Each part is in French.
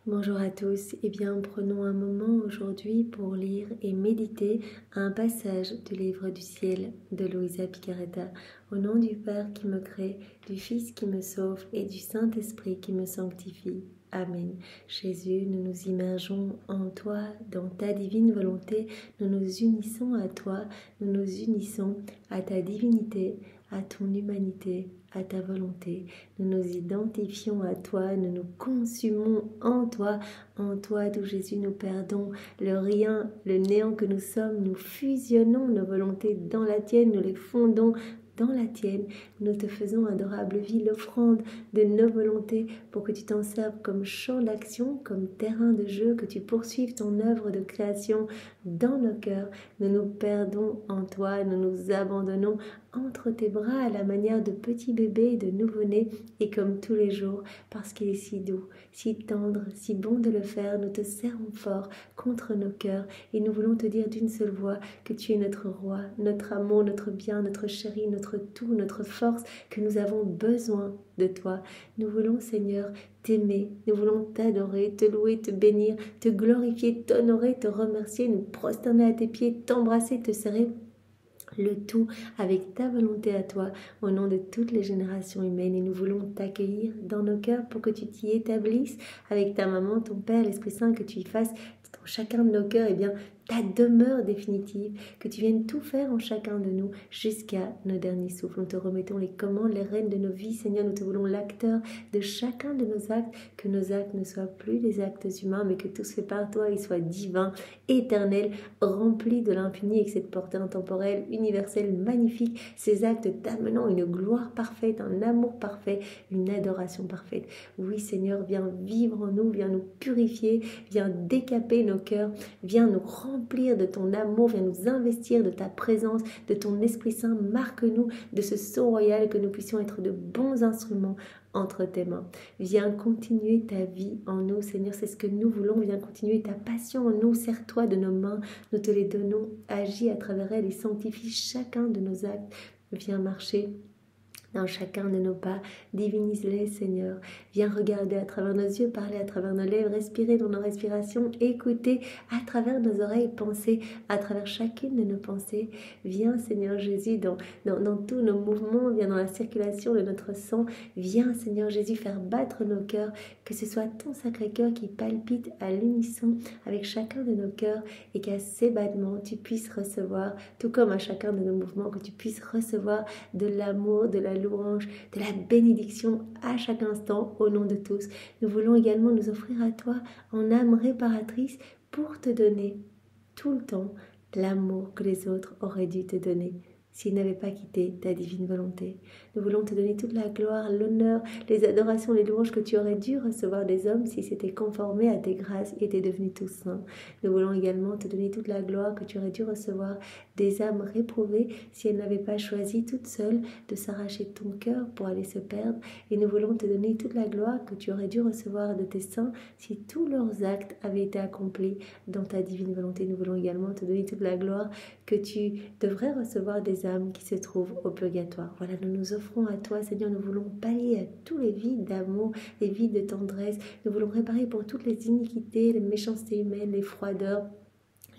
Bonjour à tous, prenons un moment aujourd'hui pour lire et méditer un passage du livre du ciel de Luisa Picaretta. Au nom du Père qui me crée, du Fils qui me sauve et du Saint-Esprit qui me sanctifie. Amen. Jésus, nous nous immergeons en toi, dans ta divine volonté, nous nous unissons à toi, nous nous unissons à ta divinité, à ton humanité, à ta volonté. Nous nous identifions à toi, nous nous consumons en toi d'où Jésus nous perdons le rien, le néant que nous sommes, nous fusionnons nos volontés dans la tienne, nous les fondons dans la tienne, nous te faisons adorable vie, l'offrande de nos volontés pour que tu t'en serves comme champ d'action, comme terrain de jeu, que tu poursuives ton œuvre de création dans nos cœurs. Nous nous perdons en toi, nous nous abandonnons entre tes bras à la manière de petits bébés, de nouveau-nés, et comme tous les jours, parce qu'il est si doux, si tendre, si bon de le faire, nous te serrons fort contre nos cœurs et nous voulons te dire d'une seule voix que tu es notre roi, notre amour, notre bien, notre chéri, notre tout, notre force, que nous avons besoin de toi. Nous voulons, Seigneur, t'aimer, nous voulons t'adorer, te louer, te bénir, te glorifier, t'honorer, te remercier, nous prosterner à tes pieds, t'embrasser, te serrer, le tout avec ta volonté à toi, au nom de toutes les générations humaines. Et nous voulons t'accueillir dans nos cœurs pour que tu t'y établisses avec ta maman, ton Père, l'Esprit Saint, que tu y fasses dans chacun de nos cœurs, ta demeure définitive, que tu viennes tout faire en chacun de nous jusqu'à nos derniers souffles. Nous te remettons les commandes, les rênes de nos vies, Seigneur, nous te voulons l'acteur de chacun de nos actes, que nos actes ne soient plus des actes humains, mais que tout se fait par toi, ils soient divins, éternels, remplis de l'infini, et que cette portée intemporelle, universelle, magnifique, ces actes t'amenant une gloire parfaite, un amour parfait, une adoration parfaite. Oui, Seigneur, viens vivre en nous, viens nous purifier, viens décaper nos cœurs, viens nous remplir de ton amour, viens nous investir de ta présence, de ton Esprit Saint. Marque-nous de ce sceau royal, que nous puissions être de bons instruments entre tes mains. Viens continuer ta vie en nous, Seigneur, c'est ce que nous voulons. Viens continuer ta passion en nous. Serre-toi de nos mains, nous te les donnons. Agis à travers elles et sanctifie chacun de nos actes. Viens marcher dans chacun de nos pas, divinise-les, Seigneur. Viens regarder à travers nos yeux, parler à travers nos lèvres, respirer dans nos respirations, écouter à travers nos oreilles, penser à travers chacune de nos pensées. Viens, Seigneur Jésus, dans tous nos mouvements, viens dans la circulation de notre sang. Viens, Seigneur Jésus, faire battre nos cœurs, que ce soit ton sacré cœur qui palpite à l'unisson avec chacun de nos cœurs, et qu'à ces battements, tu puisses recevoir, tout comme à chacun de nos mouvements, que tu puisses recevoir de l'amour, de la louange, de la bénédiction à chaque instant, au nom de tous. Nous voulons également nous offrir à toi en âme réparatrice pour te donner tout le temps l'amour que les autres auraient dû te donner s'ils n'avaient pas quitté ta divine volonté. Nous voulons te donner toute la gloire, l'honneur, les adorations, les louanges que tu aurais dû recevoir des hommes si c'était conformé à tes grâces et étaient devenus tous saints. Nous voulons également te donner toute la gloire que tu aurais dû recevoir des âmes réprouvées si elles n'avaient pas choisi toutes seules de s'arracher de ton cœur pour aller se perdre. Et nous voulons te donner toute la gloire que tu aurais dû recevoir de tes saints si tous leurs actes avaient été accomplis dans ta divine volonté. Nous voulons également te donner toute la gloire que tu devrais recevoir des âmes qui se trouvent au purgatoire. Voilà, nous nous offrons à toi, Seigneur. Nous voulons pallier à tous les vides d'amour, les vides de tendresse. Nous voulons réparer pour toutes les iniquités, les méchancetés humaines, les froideurs,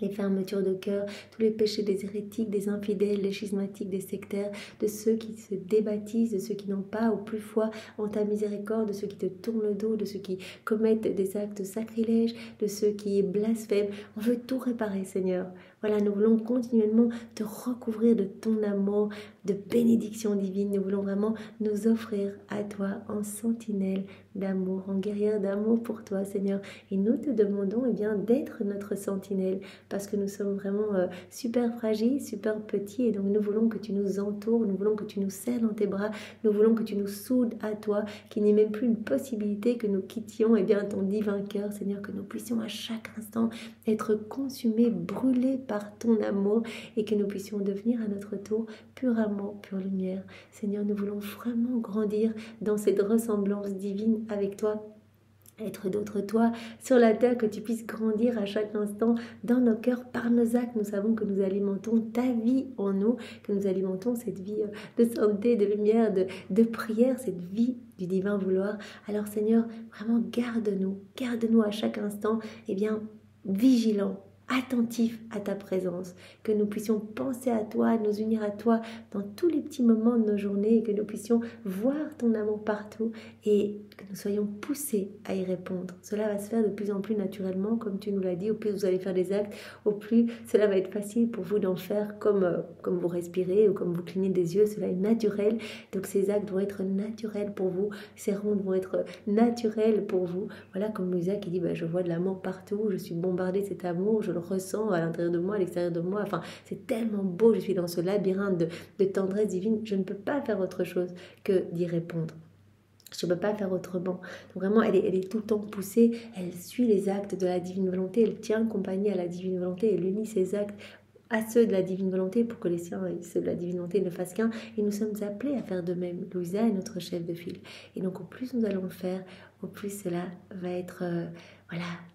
les fermetures de cœur, tous les péchés des hérétiques, des infidèles, des schismatiques, des sectaires, de ceux qui se débaptisent, de ceux qui n'ont pas ou plus foi en ta miséricorde, de ceux qui te tournent le dos, de ceux qui commettent des actes sacrilèges, de ceux qui blasphèment. On veut tout réparer, Seigneur. Voilà, nous voulons continuellement te recouvrir de ton amour, de bénédiction divine. Nous voulons vraiment nous offrir à toi en sentinelle d'amour, en guerrière d'amour pour toi, Seigneur. Et nous te demandons d'être notre sentinelle, parce que nous sommes vraiment super fragiles, super petits, et donc nous voulons que tu nous entoures, nous voulons que tu nous serres dans tes bras, nous voulons que tu nous soudes à toi, qu'il n'y ait même plus une possibilité que nous quittions ton divin cœur, Seigneur, que nous puissions à chaque instant être consumés, brûlés par ton amour, et que nous puissions devenir à notre tour pur amour, pure lumière. Seigneur, nous voulons vraiment grandir dans cette ressemblance divine avec toi, être d'autres toi sur la terre, que tu puisses grandir à chaque instant dans nos cœurs par nos actes. Nous savons que nous alimentons ta vie en nous, que nous alimentons cette vie de santé, de lumière, de prière, cette vie du divin vouloir. Alors Seigneur, vraiment garde-nous à chaque instant, vigilants, attentifs à ta présence, que nous puissions penser à toi, nous unir à toi dans tous les petits moments de nos journées et que nous puissions voir ton amour partout et que nous soyons poussés à y répondre. Cela va se faire de plus en plus naturellement, comme tu nous l'as dit. Au plus vous allez faire des actes, au plus cela va être facile pour vous d'en faire comme vous respirez ou comme vous clignez des yeux. Cela est naturel. Donc ces actes vont être naturels pour vous. Ces rondes vont être naturelles pour vous. Voilà, comme Louisa qui dit je vois de l'amour partout, je suis bombardée de cet amour, je le ressens à l'intérieur de moi, à l'extérieur de moi. Enfin, c'est tellement beau, je suis dans ce labyrinthe de tendresse divine. Je ne peux pas faire autre chose que d'y répondre. Je ne peux pas faire autrement. Donc vraiment, elle est tout le temps poussée, elle suit les actes de la divine volonté, elle tient compagnie à la divine volonté, elle unit ses actes à ceux de la divine volonté pour que les siens et ceux de la divine volonté ne fassent qu'un. Et nous sommes appelés à faire de même. Louisa est notre chef de file. Et donc au plus nous allons le faire, au plus cela va être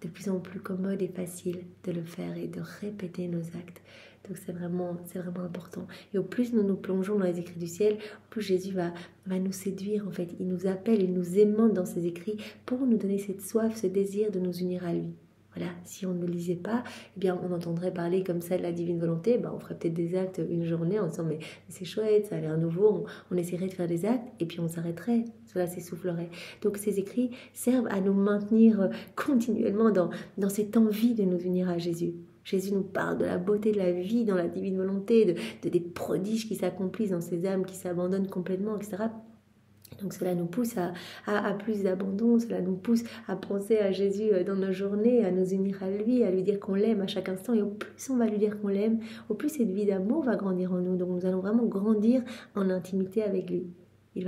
de plus en plus commode et facile de le faire et de répéter nos actes. Donc c'est vraiment important. Et au plus nous nous plongeons dans les écrits du ciel, au plus Jésus va nous séduire en fait. Il nous appelle, il nous aimante dans ses écrits pour nous donner cette soif, ce désir de nous unir à lui. Voilà, si on ne lisait pas, on entendrait parler comme ça de la divine volonté, on ferait peut-être des actes une journée en disant mais c'est chouette, ça a l'air nouveau, on essaierait de faire des actes et puis on s'arrêterait, cela s'essoufflerait. Donc ces écrits servent à nous maintenir continuellement dans cette envie de nous unir à Jésus. Jésus nous parle de la beauté de la vie dans la divine volonté, des prodiges qui s'accomplissent dans ces âmes qui s'abandonnent complètement, etc. Donc cela nous pousse à plus d'abandon, cela nous pousse à penser à Jésus dans nos journées, à nous unir à lui dire qu'on l'aime à chaque instant. Et au plus on va lui dire qu'on l'aime, au plus cette vie d'amour va grandir en nous. Donc nous allons vraiment grandir en intimité avec lui. Il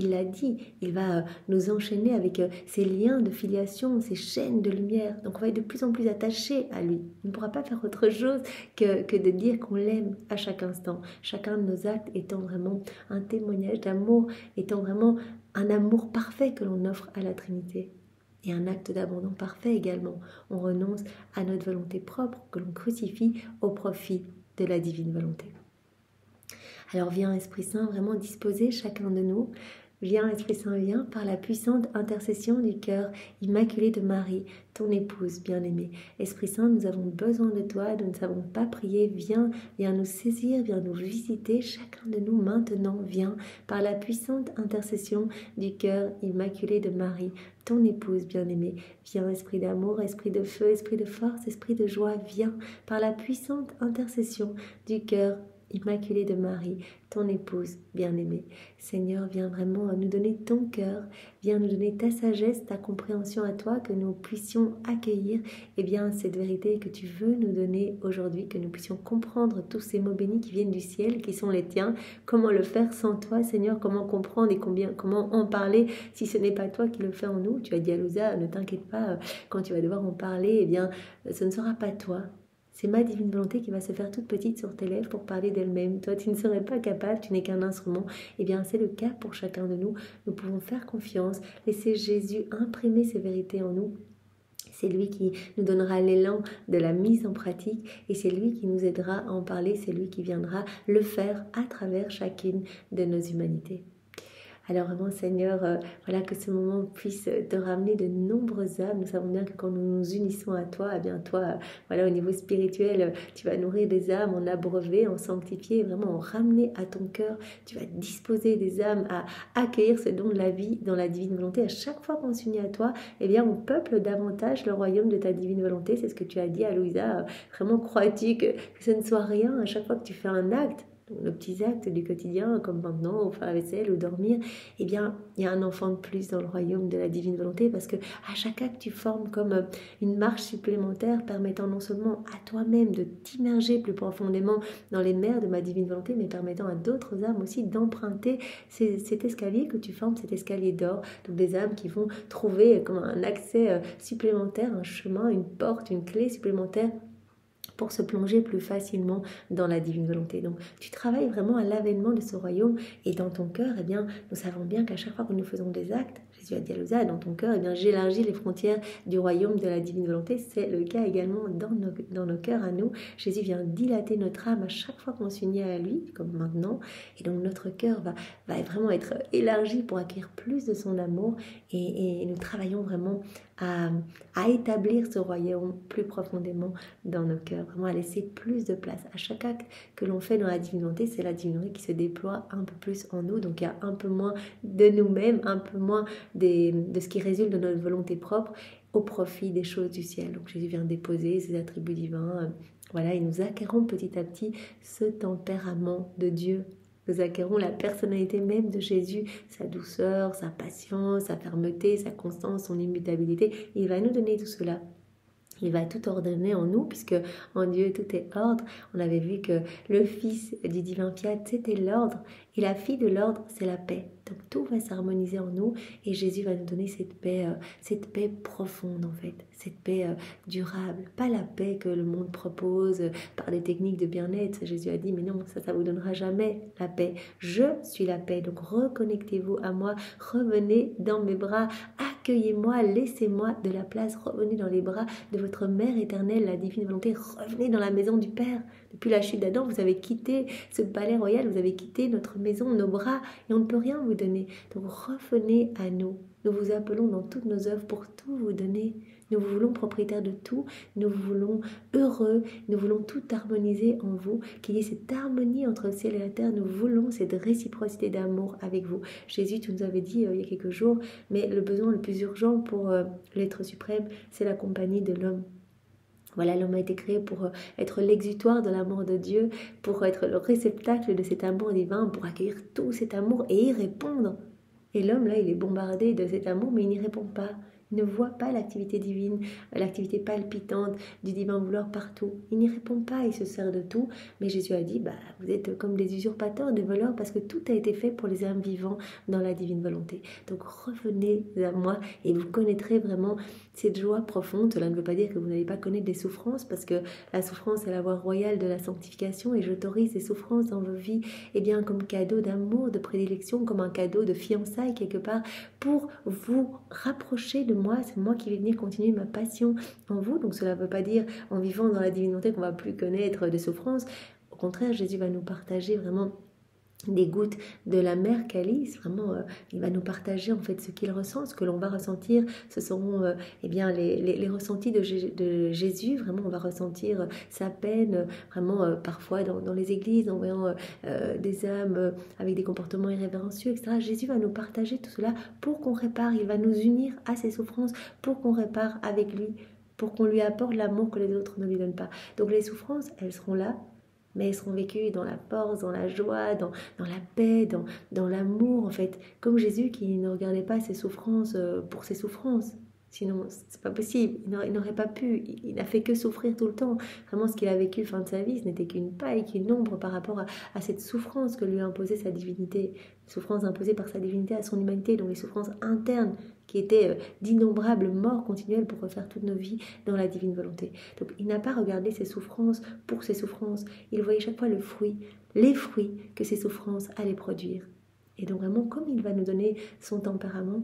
l'a dit, il va nous enchaîner avec ces liens de filiation, ces chaînes de lumière. Donc on va être de plus en plus attachés à lui. On ne pourra pas faire autre chose que de dire qu'on l'aime à chaque instant. Chacun de nos actes étant vraiment un témoignage d'amour, étant vraiment un amour parfait que l'on offre à la Trinité. Et un acte d'abandon parfait également. On renonce à notre volonté propre que l'on crucifie au profit de la divine volonté. Alors viens Esprit Saint vraiment disposer chacun de nous. Viens Esprit Saint, viens par la puissante intercession du cœur immaculé de Marie, ton épouse bien-aimée. Esprit Saint, nous avons besoin de toi, nous ne savons pas prier. Viens nous saisir, viens nous visiter, chacun de nous maintenant. Viens par la puissante intercession du cœur immaculé de Marie, ton épouse bien-aimée. Viens Esprit d'amour, Esprit de feu, Esprit de force, Esprit de joie. Viens par la puissante intercession du cœur Immaculée de Marie, ton épouse bien-aimée. Seigneur, viens vraiment nous donner ton cœur, viens nous donner ta sagesse, ta compréhension à toi, que nous puissions accueillir cette vérité que tu veux nous donner aujourd'hui, que nous puissions comprendre tous ces mots bénis qui viennent du ciel, qui sont les tiens. Comment le faire sans toi, Seigneur? Comment comprendre et comment en parler si ce n'est pas toi qui le fais en nous? Tu as dit à Louisa, ne t'inquiète pas, quand tu vas devoir en parler, ce ne sera pas toi. C'est ma divine volonté qui va se faire toute petite sur tes lèvres pour parler d'elle-même. Toi, tu ne serais pas capable, tu n'es qu'un instrument. C'est le cas pour chacun de nous. Nous pouvons faire confiance, laisser Jésus imprimer ses vérités en nous. C'est lui qui nous donnera l'élan de la mise en pratique et c'est lui qui nous aidera à en parler. C'est lui qui viendra le faire à travers chacune de nos humanités. Alors vraiment Seigneur, que ce moment puisse te ramener de nombreuses âmes. Nous savons bien que quand nous nous unissons à toi, toi, au niveau spirituel, tu vas nourrir des âmes, en abreuver, en sanctifier, vraiment en ramener à ton cœur. Tu vas disposer des âmes à accueillir ce don de la vie dans la divine volonté. À chaque fois qu'on s'unit à toi, on peuple davantage le royaume de ta divine volonté. C'est ce que tu as dit à Louisa. Vraiment, crois-tu que ce ne soit rien à chaque fois que tu fais un acte? Nos petits actes du quotidien, comme maintenant, ou faire la vaisselle, ou dormir, il y a un enfant de plus dans le royaume de la divine volonté, parce que à chaque acte, tu formes comme une marche supplémentaire permettant non seulement à toi-même de t'immerger plus profondément dans les mers de ma divine volonté, mais permettant à d'autres âmes aussi d'emprunter cet escalier que tu formes, cet escalier d'or. Donc des âmes qui vont trouver comme un accès supplémentaire, un chemin, une porte, une clé supplémentaire pour se plonger plus facilement dans la divine volonté. Donc tu travailles vraiment à l'avènement de ce royaume et dans ton cœur, nous savons bien qu'à chaque fois que nous faisons des actes, Jésus a dit à Louisa, dans ton cœur, eh bien, j'élargis les frontières du royaume de la divine volonté. C'est le cas également dans nos cœurs à nous. Jésus vient dilater notre âme à chaque fois qu'on s'unit à lui, comme maintenant. Et donc notre cœur va vraiment être élargi pour acquérir plus de son amour. Et nous travaillons vraiment à établir ce royaume plus profondément dans nos cœurs, vraiment à laisser plus de place. À chaque acte que l'on fait dans la divine volonté, c'est la divine volonté qui se déploie un peu plus en nous. Donc il y a un peu moins de nous-mêmes, un peu moins de ce qui résulte de notre volonté propre au profit des choses du ciel. Donc Jésus vient déposer ses attributs divins, voilà, et nous acquérons petit à petit ce tempérament de Dieu. Nous acquérons la personnalité même de Jésus, sa douceur, sa patience, sa fermeté, sa constance, son immutabilité. Il va nous donner tout cela. Il va tout ordonner en nous, puisque en Dieu tout est ordre. On avait vu que le Fils du divin fiat, c'était l'ordre, et la fille de l'ordre, c'est la paix. Donc tout va s'harmoniser en nous, et Jésus va nous donner cette paix profonde en fait, cette paix durable. Pas la paix que le monde propose par des techniques de bien-être. Jésus a dit, mais non, ça vous donnera jamais la paix. Je suis la paix, donc reconnectez-vous à moi, revenez dans mes bras, accueillez-moi, laissez-moi de la place, revenez dans les bras de votre Mère éternelle, la divine volonté, revenez dans la maison du Père. Depuis la chute d'Adam, vous avez quitté ce palais royal, vous avez quitté notre maison, nos bras, et on ne peut rien vous donner. Donc revenez à nous. Nous vous appelons dans toutes nos œuvres pour tout vous donner. Nous vous voulons propriétaires de tout, nous vous voulons heureux, nous voulons tout harmoniser en vous, qu'il y ait cette harmonie entre le ciel et la terre, nous voulons cette réciprocité d'amour avec vous. Jésus, tu nous avais dit il y a quelques jours, mais le besoin le plus urgent pour l'être suprême, c'est la compagnie de l'homme. Voilà, l'homme a été créé pour être l'exutoire de l'amour de Dieu, pour être le réceptacle de cet amour divin, pour accueillir tout cet amour et y répondre. Et l'homme, là, il est bombardé de cet amour, mais il n'y répond pas. Il ne voit pas l'activité divine, l'activité palpitante du divin vouloir partout. Il n'y répond pas, il se sert de tout. Mais Jésus a dit, vous êtes comme des usurpateurs, des voleurs, parce que tout a été fait pour les âmes vivants dans la divine volonté. Donc revenez à moi et vous connaîtrez vraiment cette joie profonde. Cela ne veut pas dire que vous n'allez pas connaître des souffrances, parce que la souffrance est la voie royale de la sanctification, et j'autorise ces souffrances dans vos vies, bien comme cadeau d'amour, de prédilection, comme un cadeau de fiançailles quelque part, pour vous rapprocher de moi. C'est moi qui vais venir continuer ma passion en vous. Donc cela ne veut pas dire en vivant dans la divinité qu'on ne va plus connaître de souffrances. Au contraire, Jésus va nous partager vraiment des gouttes de la mer calice, vraiment il va nous partager en fait ce qu'il ressent, ce que l'on va ressentir. Ce seront les ressentis de Jésus. Vraiment on va ressentir sa peine, vraiment parfois dans les églises en voyant des âmes avec des comportements irrévérencieux, etc. Jésus va nous partager tout cela pour qu'on répare. Il va nous unir à ses souffrances pour qu'on répare avec lui, pour qu'on lui apporte l'amour que les autres ne lui donnent pas. Donc les souffrances, elles seront là, mais elles seront vécues dans la force, dans la joie, dans la paix, dans l'amour, en fait. Comme Jésus qui ne regardait pas ses souffrances pour ses souffrances. Sinon, c'est pas possible. Il n'aurait pas pu. Il n'a fait que souffrir tout le temps. Vraiment, ce qu'il a vécu fin de sa vie, ce n'était qu'une paille, qu'une ombre par rapport à cette souffrance que lui a imposée sa divinité. Souffrance imposée par sa divinité à son humanité, donc les souffrances internes qui étaient d'innombrables morts continuelles pour refaire toutes nos vies dans la divine volonté. Donc il n'a pas regardé ses souffrances pour ses souffrances. Il voyait chaque fois les fruits que ces souffrances allaient produire. Et donc vraiment, comme il va nous donner son tempérament,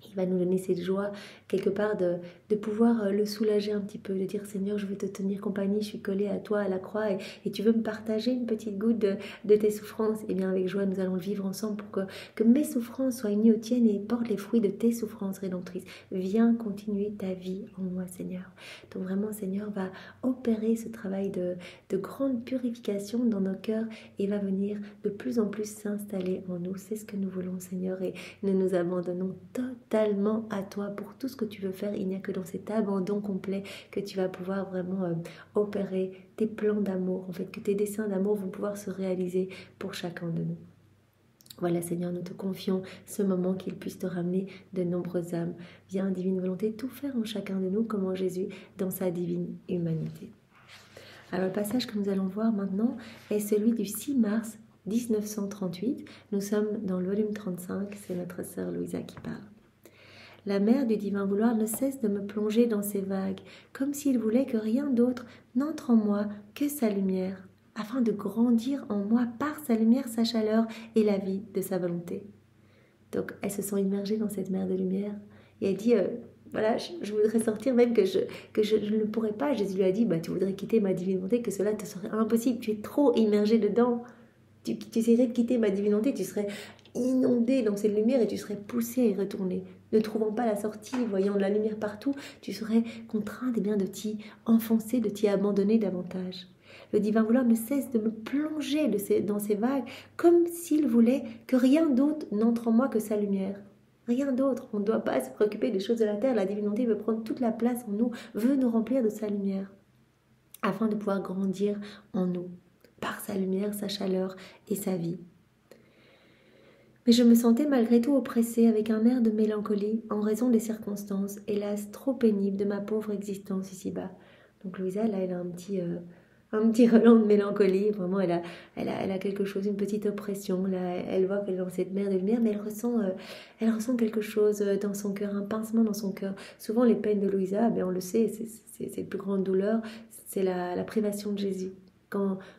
il va nous donner cette joie, quelque part, de pouvoir le soulager un petit peu, de dire « Seigneur, je veux te tenir compagnie, je suis collée à toi, à la croix, et tu veux me partager une petite goutte de tes souffrances. » Et bien avec joie, nous allons le vivre ensemble pour que mes souffrances soient unies aux tiennes et portent les fruits de tes souffrances rédemptrices. Viens continuer ta vie en moi, Seigneur. Donc vraiment, Seigneur va opérer ce travail de grande purification dans nos cœurs et va venir de plus en plus s'installer en nous. C'est ce que nous voulons, Seigneur, et nous nous abandonnons totalement à toi pour tout ce que tu veux faire. Il n'y a que dans cet abandon complet que tu vas pouvoir vraiment opérer tes plans d'amour, en fait, que tes desseins d'amour vont pouvoir se réaliser pour chacun de nous. Voilà, Seigneur, nous te confions ce moment qu'il puisse te ramener de nombreuses âmes. Viens, divine volonté, tout faire en chacun de nous comme en Jésus dans sa divine humanité. Alors le passage que nous allons voir maintenant est celui du 6 mars 1938. Nous sommes dans le volume 35, c'est notre sœur Louisa qui parle. La mer du divin vouloir ne cesse de me plonger dans ses vagues, comme s'il voulait que rien d'autre n'entre en moi que sa lumière, afin de grandir en moi par sa lumière, sa chaleur et la vie de sa volonté. Donc elle se sent immergée dans cette mer de lumière. Et elle dit, voilà, je voudrais sortir même que je ne pourrais pas. Jésus lui a dit, tu voudrais quitter ma divine volonté, que cela te serait impossible. Tu es trop immergé dedans. Tu essaierais de quitter ma divine volonté, tu serais inondé dans cette lumière et tu serais poussé à y retourner. Ne trouvant pas la sortie, voyant de la lumière partout, tu serais contraint de t'y enfoncer, de t'y abandonner davantage. Le divin voleur ne cesse de me plonger dans ces vagues comme s'il voulait que rien d'autre n'entre en moi que sa lumière. Rien d'autre. On ne doit pas se préoccuper des choses de la terre. La divinité veut prendre toute la place en nous, veut nous remplir de sa lumière, afin de pouvoir grandir en nous, par sa lumière, sa chaleur et sa vie. Mais je me sentais malgré tout oppressée avec un air de mélancolie en raison des circonstances, hélas trop pénibles de ma pauvre existence ici-bas. Donc Louisa, là, elle a un petit relent de mélancolie. Vraiment, elle a quelque chose, une petite oppression. Là, elle voit qu'elle est dans cette mer de lumière, mais elle ressent quelque chose dans son cœur, un pincement dans son cœur. Souvent, les peines de Louisa, on le sait, c'est la plus grande douleur, c'est la privation de Jésus.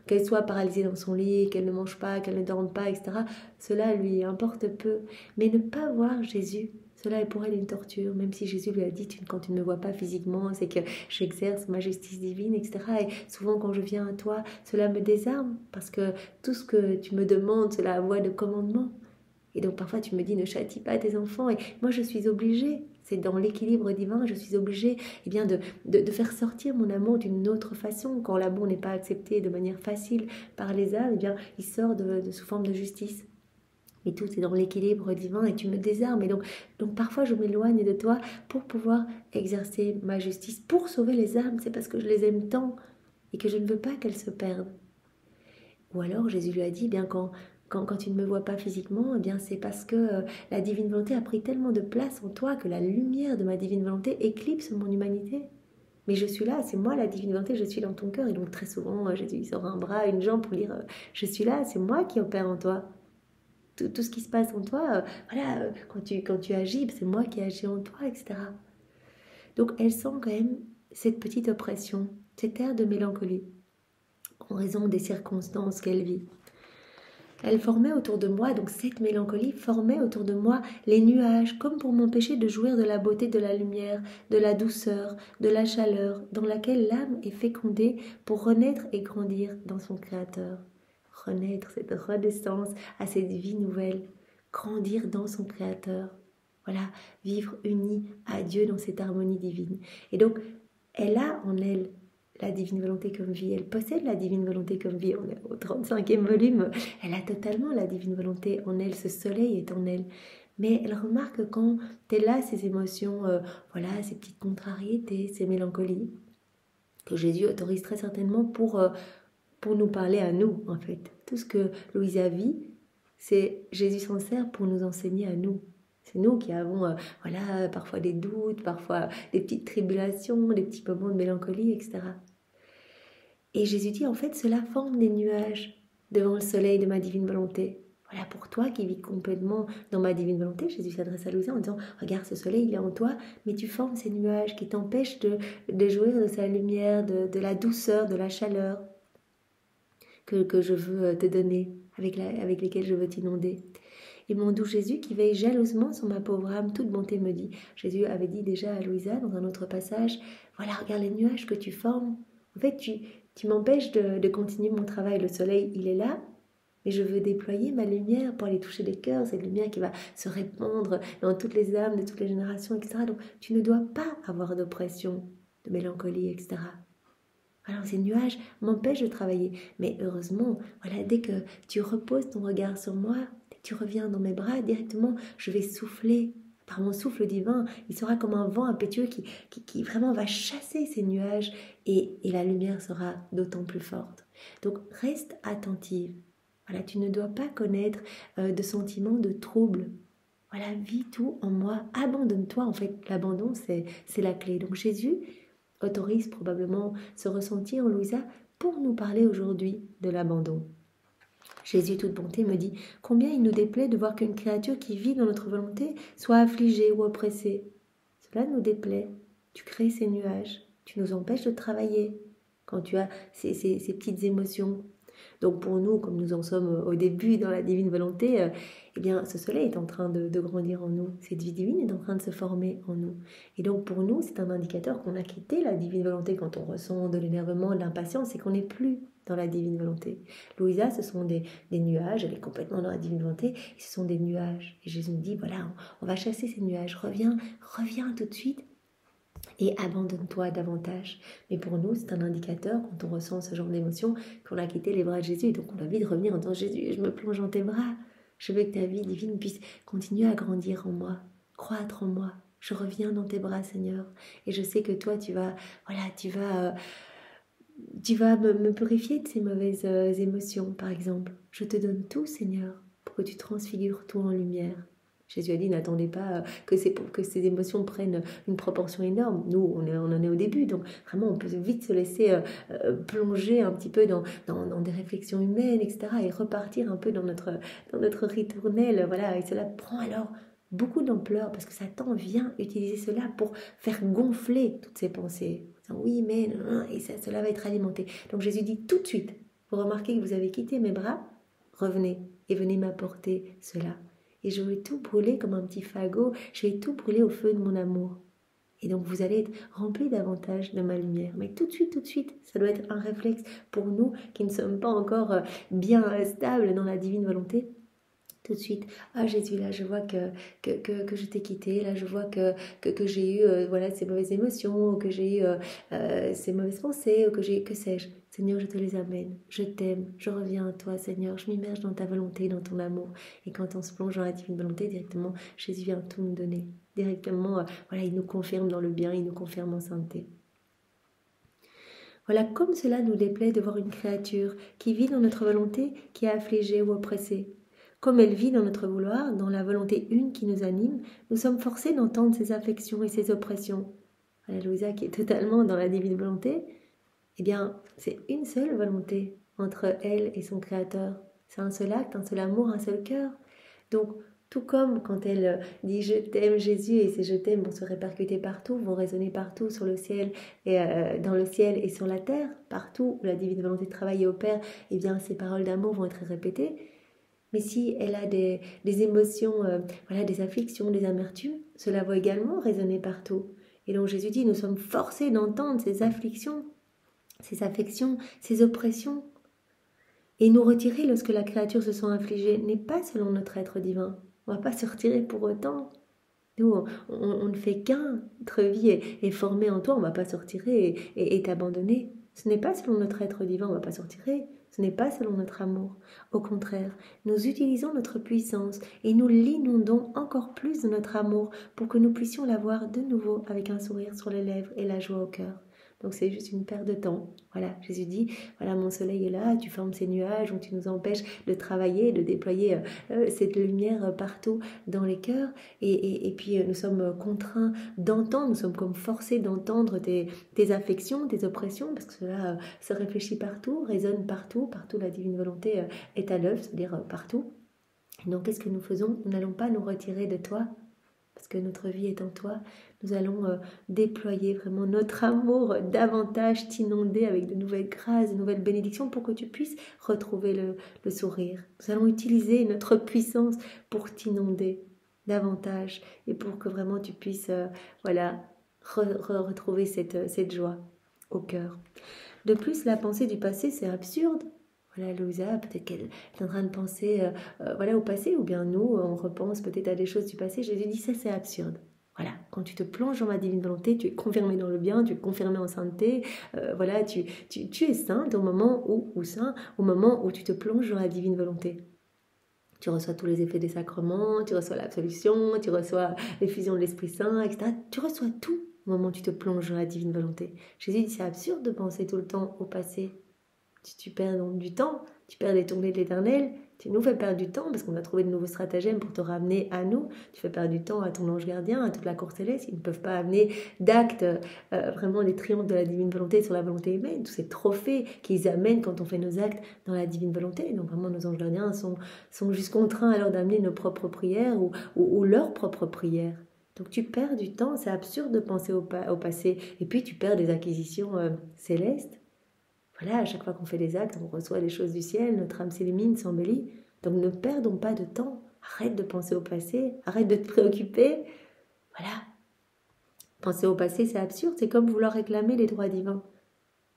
Qu'elle soit paralysée dans son lit, qu'elle ne mange pas, qu'elle ne dorme pas, etc. Cela lui importe peu. Mais ne pas voir Jésus, cela est pour elle une torture, même si Jésus lui a dit, quand tu ne me vois pas physiquement, c'est que j'exerce ma justice divine, etc. Et souvent quand je viens à toi, cela me désarme, parce que tout ce que tu me demandes, c'est la voie de commandement. Et donc parfois tu me dis, ne châtie pas tes enfants, et moi je suis obligée, c'est dans l'équilibre divin, je suis obligée de faire sortir mon amour d'une autre façon. Quand l'amour n'est pas accepté de manière facile par les âmes, il sort sous forme de justice. Et tout est dans l'équilibre divin et tu me désarmes. Et donc parfois je m'éloigne de toi pour pouvoir exercer ma justice, pour sauver les âmes. C'est parce que je les aime tant et que je ne veux pas qu'elles se perdent. Ou alors Jésus lui a dit, quand tu ne me vois pas physiquement, c'est parce que la divine volonté a pris tellement de place en toi que la lumière de ma divine volonté éclipse mon humanité. Mais je suis là, c'est moi la divine volonté, je suis dans ton cœur. Et donc très souvent, Jésus sort un bras, une jambe pour dire je suis là, c'est moi qui opère en toi. Tout ce qui se passe en toi, quand tu agis, c'est moi qui agis en toi, etc. Donc elle sent quand même cette petite oppression, cet air de mélancolie, en raison des circonstances qu'elle vit. Elle formait autour de moi, donc cette mélancolie formait autour de moi les nuages, comme pour m'empêcher de jouir de la beauté de la lumière, de la douceur, de la chaleur, dans laquelle l'âme est fécondée pour renaître et grandir dans son Créateur. Renaître, cette renaissance à cette vie nouvelle, grandir dans son Créateur. Voilà, vivre unie à Dieu dans cette harmonie divine. Et donc, elle a en elle la divine volonté comme vie, elle possède la divine volonté comme vie. On est au 35e volume, elle a totalement la divine volonté en elle, ce soleil est en elle. Mais elle remarque que quand elle a ces émotions, ces petites contrariétés, ces mélancolies, que Jésus autorise très certainement pour nous parler à nous, en fait. Tout ce que Louisa vit, c'est Jésus s'en sert pour nous enseigner à nous. C'est nous qui avons parfois des doutes, parfois des petites tribulations, des petits moments de mélancolie, etc. Et Jésus dit, en fait, cela forme des nuages devant le soleil de ma divine volonté. Voilà, pour toi qui vis complètement dans ma divine volonté, Jésus s'adresse à Louisa en disant, regarde, ce soleil, il est en toi, mais tu formes ces nuages qui t'empêchent de jouir de sa lumière, de la douceur, de la chaleur que je veux te donner, avec lesquels je veux t'inonder. Et mon doux Jésus qui veille jalousement sur ma pauvre âme, toute bonté me dit. Jésus avait dit déjà à Louisa dans un autre passage, voilà, regarde les nuages que tu formes. En fait, tu m'empêches de continuer mon travail. Le soleil, il est là, mais je veux déployer ma lumière pour aller toucher les cœurs, cette lumière qui va se répandre dans toutes les âmes de toutes les générations, etc. Donc, tu ne dois pas avoir d'oppression, de mélancolie, etc. Alors ces nuages m'empêchent de travailler. Mais heureusement, dès que tu reposes ton regard sur moi, tu reviens dans mes bras, directement, je vais souffler. Par mon souffle divin, il sera comme un vent impétueux qui vraiment va chasser ces nuages et la lumière sera d'autant plus forte. Donc reste attentive. Tu ne dois pas connaître de sentiments de trouble. Vis tout en moi. Abandonne-toi. En fait, l'abandon, c'est la clé. Donc Jésus autorise probablement ce ressenti en Louisa pour nous parler aujourd'hui de l'abandon. Jésus, toute bonté, me dit combien il nous déplaît de voir qu'une créature qui vit dans notre volonté soit affligée ou oppressée. Cela nous déplaît. Tu crées ces nuages, tu nous empêches de travailler quand tu as ces petites émotions. Donc pour nous, comme nous en sommes au début dans la divine volonté, eh bien, ce soleil est en train de grandir en nous. Cette vie divine est en train de se former en nous. Et donc, pour nous, c'est un indicateur qu'on a quitté la divine volonté quand on ressent de l'énervement, de l'impatience et qu'on n'est plus dans la divine volonté. Louisa, ce sont des nuages, elle est complètement dans la divine volonté, et ce sont des nuages. Et Jésus nous dit, voilà, on va chasser ces nuages, reviens tout de suite et abandonne-toi davantage. Mais pour nous, c'est un indicateur, quand on ressent ce genre d'émotion, qu'on a quitté les bras de Jésus. Et donc, on a envie de revenir en disant, Jésus, je me plonge dans tes bras. Je veux que ta vie divine puisse continuer à grandir en moi, croître en moi. Je reviens dans tes bras, Seigneur. Et je sais que toi, tu vas me purifier de ces mauvaises émotions, par exemple. Je te donne tout, Seigneur, pour que tu transfigures tout en lumière. Jésus a dit, n'attendez pas que ces émotions prennent une proportion énorme. Nous, on en est au début, donc vraiment, on peut vite se laisser plonger un petit peu dans des réflexions humaines, etc., et repartir un peu dans notre ritournelle, voilà, et cela prend alors beaucoup d'ampleur, parce que Satan vient utiliser cela pour faire gonfler toutes ces pensées. Oui, mais... Et cela va être alimenté. Donc Jésus dit tout de suite, vous remarquez que vous avez quitté mes bras, revenez et venez m'apporter cela. Et je vais tout brûler comme un petit fagot, je vais tout brûler au feu de mon amour. Et donc vous allez être remplis davantage de ma lumière. Mais tout de suite, ça doit être un réflexe pour nous qui ne sommes pas encore bien stables dans la divine volonté. Tout de suite, ah Jésus, là je vois que je t'ai quitté, là je vois que j'ai eu voilà, ces mauvaises émotions, que j'ai eu ces mauvaises pensées, ou que sais-je. Seigneur, je te les amène, je t'aime, je reviens à toi, Seigneur, je m'immerge dans ta volonté, dans ton amour. Et quand on se plonge dans la divine volonté, directement, Jésus vient tout nous donner. Directement, voilà, il nous confirme dans le bien, il nous confirme en sainteté. Voilà, comme cela nous déplaît de voir une créature qui vit dans notre volonté, qui est affligée ou oppressée. Comme elle vit dans notre vouloir, dans la volonté une qui nous anime, nous sommes forcés d'entendre ses affections et ses oppressions. Voilà, Louisa qui est totalement dans la divine volonté, eh bien, c'est une seule volonté entre elle et son Créateur. C'est un seul acte, un seul amour, un seul cœur. Donc, tout comme quand elle dit « Je t'aime Jésus » et ces « Je t'aime » vont se répercuter partout, vont résonner partout sur le ciel et dans le ciel et sur la terre, partout où la divine volonté travaille et opère, eh bien, ces paroles d'amour vont être répétées. Mais si elle a des émotions, voilà, des afflictions, des amertumes, cela va également résonner partout. Et donc Jésus dit, nous sommes forcés d'entendre ces afflictions, ces affections, ces oppressions. Et nous retirer lorsque la créature se sent affligée n'est pas selon notre être divin. On ne va pas se retirer pour autant. Nous, on ne fait qu'un. Notre vie est formée en toi, on ne va pas se retirer et t'abandonner. Ce n'est pas selon notre être divin, on ne va pas se retirer. Ce n'est pas selon notre amour. Au contraire, nous utilisons notre puissance et nous l'inondons encore plus de notre amour pour que nous puissions la voir de nouveau avec un sourire sur les lèvres et la joie au cœur. Donc c'est juste une perte de temps. Voilà, Jésus dit, voilà, mon soleil est là, tu formes ces nuages où tu nous empêches de travailler, de déployer cette lumière partout dans les cœurs. Et puis nous sommes contraints d'entendre, nous sommes comme forcés d'entendre tes affections, tes oppressions, parce que cela se réfléchit partout, résonne partout, partout la divine volonté est à l'œuvre, c'est-à-dire partout. Donc qu'est-ce que nous faisons? Nous n'allons pas nous retirer de toi, parce que notre vie est en toi. Nous allons déployer vraiment notre amour davantage, t'inonder avec de nouvelles grâces, de nouvelles bénédictions pour que tu puisses retrouver le sourire. Nous allons utiliser notre puissance pour t'inonder davantage et pour que vraiment tu puisses retrouver cette joie au cœur. De plus, la pensée du passé, c'est absurde. Voilà, Louisa, peut-être qu'elle est en train de penser au passé, ou bien nous, on repense peut-être à des choses du passé. Jésus dit, ça c'est absurde. Voilà, quand tu te plonges dans ma divine volonté, tu es confirmé dans le bien, tu es confirmé en sainteté, voilà, tu es sainte au moment où tu te plonges dans la divine volonté. Tu reçois tous les effets des sacrements, tu reçois l'absolution, tu reçois l'effusion de l'Esprit Saint, etc. Tu reçois tout au moment où tu te plonges dans la divine volonté. Jésus dit, c'est absurde de penser tout le temps au passé. Tu perds donc du temps, tu perds les tournées de l'Éternel, tu nous fais perdre du temps parce qu'on a trouvé de nouveaux stratagèmes pour te ramener à nous. Tu fais perdre du temps à ton ange gardien, à toute la cour céleste. Ils ne peuvent pas amener d'actes, vraiment des triomphes de la divine volonté sur la volonté humaine, tous ces trophées qu'ils amènent quand on fait nos actes dans la divine volonté. Donc vraiment nos anges gardiens sont juste contraints alors d'amener nos propres prières ou leurs propres prières. Donc tu perds du temps, c'est absurde de penser au passé. Et puis tu perds des acquisitions célestes. Voilà, à chaque fois qu'on fait des actes, on reçoit les choses du ciel, notre âme s'illumine, s'embellit. Donc ne perdons pas de temps Arrête de penser au passé, arrête de te préoccuper. Voilà. Penser au passé, c'est absurde, c'est comme vouloir réclamer les droits divins.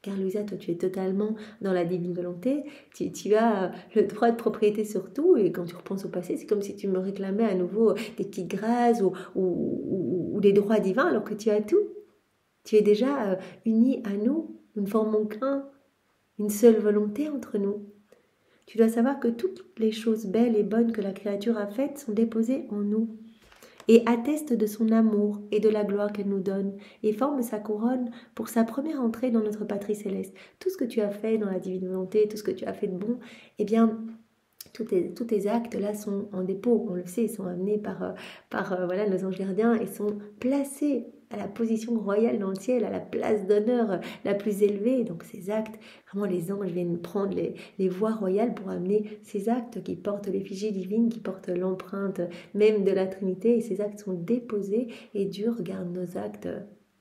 Car Louisa, toi, tu es totalement dans la divine volonté, tu as le droit de propriété sur tout, et quand tu repenses au passé, c'est comme si tu me réclamais à nouveau des petites grâces ou des droits divins, alors que tu as tout. Tu es déjà uni à nous, nous ne formons qu'un, une seule volonté entre nous. Tu dois savoir que toutes les choses belles et bonnes que la créature a faites sont déposées en nous et attestent de son amour et de la gloire qu'elle nous donne et forment sa couronne pour sa première entrée dans notre patrie céleste. Tout ce que tu as fait dans la divine volonté, tout ce que tu as fait de bon, eh bien, tous tes actes là sont en dépôt, on le sait, ils sont amenés par voilà, nos anges gardiens et sont placés à la position royale dans le ciel, à la place d'honneur la plus élevée. Donc ces actes, vraiment les anges viennent prendre les voies royales pour amener ces actes qui portent l'effigie divine, qui portent l'empreinte même de la Trinité. Et ces actes sont déposés et Dieu regarde nos actes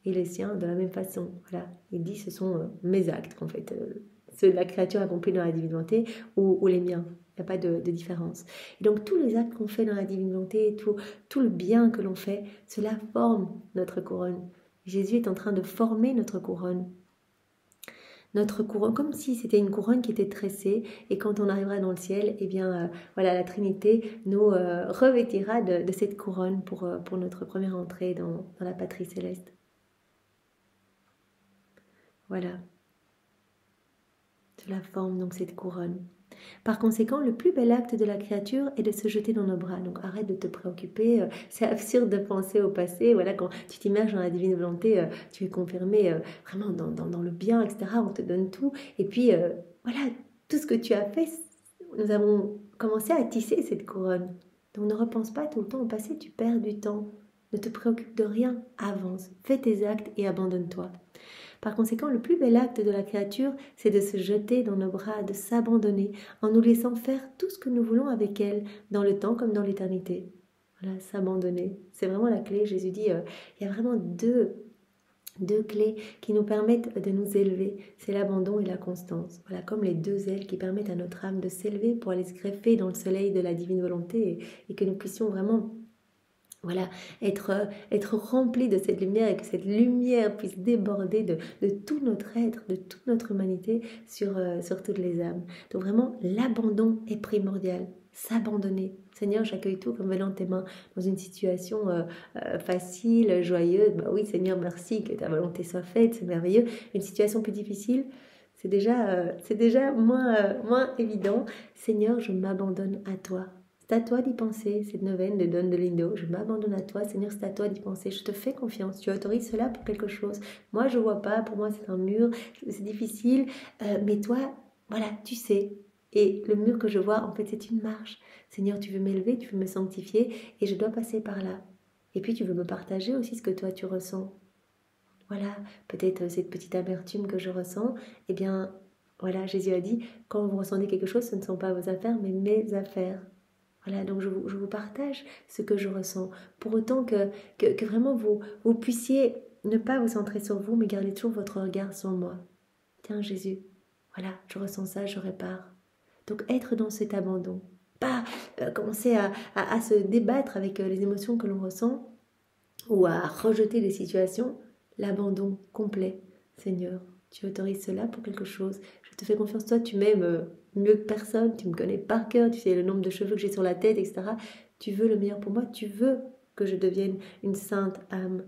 et les siens de la même façon. Voilà, il dit ce sont mes actes en fait, ceux de la créature accomplie dans la divine volonté ou les miens. Il n'y a pas de différence. Et donc tous les actes qu'on fait dans la divine volonté, tout le bien que l'on fait, cela forme notre couronne. Jésus est en train de former notre couronne. Notre couronne, comme si c'était une couronne qui était tressée, et quand on arrivera dans le ciel, eh bien, voilà, la Trinité nous revêtira de cette couronne pour notre première entrée dans la patrie céleste. Voilà. Cela forme donc cette couronne. Par conséquent, le plus bel acte de la créature est de se jeter dans nos bras. Donc arrête de te préoccuper, c'est absurde de penser au passé. Voilà, quand tu t'immerges dans la divine volonté, tu es confirmé vraiment dans le bien, etc. On te donne tout. Et puis, voilà, tout ce que tu as fait, nous avons commencé à tisser cette couronne. Donc ne repense pas tout le temps au passé, tu perds du temps. Ne te préoccupe de rien, avance, fais tes actes et abandonne-toi. Par conséquent, le plus bel acte de la créature, c'est de se jeter dans nos bras, de s'abandonner, en nous laissant faire tout ce que nous voulons avec elle, dans le temps comme dans l'éternité. Voilà, s'abandonner. C'est vraiment la clé. Jésus dit, il y a vraiment deux clés qui nous permettent de nous élever. C'est l'abandon et la constance. Voilà, comme les deux ailes qui permettent à notre âme de s'élever pour aller se greffer dans le soleil de la divine volonté et que nous puissions vraiment... Voilà, être rempli de cette lumière et que cette lumière puisse déborder de tout notre être, de toute notre humanité sur toutes les âmes. Donc vraiment, l'abandon est primordial. S'abandonner. Seigneur, j'accueille tout comme venant de tes mains dans une situation facile, joyeuse. Bah oui, Seigneur, merci que ta volonté soit faite, c'est merveilleux. Une situation plus difficile, c'est déjà moins évident. Seigneur, je m'abandonne à toi. C'est à toi d'y penser, cette neuvaine de Don de Lindo. Je m'abandonne à toi, Seigneur, c'est à toi d'y penser. Je te fais confiance, tu autorises cela pour quelque chose. Moi, je ne vois pas, pour moi, c'est un mur, c'est difficile. Mais toi, voilà, tu sais. Et le mur que je vois, en fait, c'est une marche. Seigneur, tu veux m'élever, tu veux me sanctifier, et je dois passer par là. Et puis, tu veux me partager aussi ce que toi, tu ressens. Voilà, peut-être cette petite amertume que je ressens, eh bien, voilà, Jésus a dit, quand vous ressentez quelque chose, ce ne sont pas vos affaires, mais mes affaires. Voilà, donc je vous partage ce que je ressens. Pour autant que vraiment vous puissiez ne pas vous centrer sur vous, mais garder toujours votre regard sur moi. Tiens Jésus, voilà, je ressens ça, je répare. Donc être dans cet abandon. Pas commencer à se débattre avec les émotions que l'on ressent ou à rejeter des situations. L'abandon complet. Seigneur, tu autorises cela pour quelque chose. Je te fais confiance, toi tu m'aimes mieux que personne, tu me connais par cœur, tu sais le nombre de cheveux que j'ai sur la tête, etc. Tu veux le meilleur pour moi, tu veux que je devienne une sainte âme.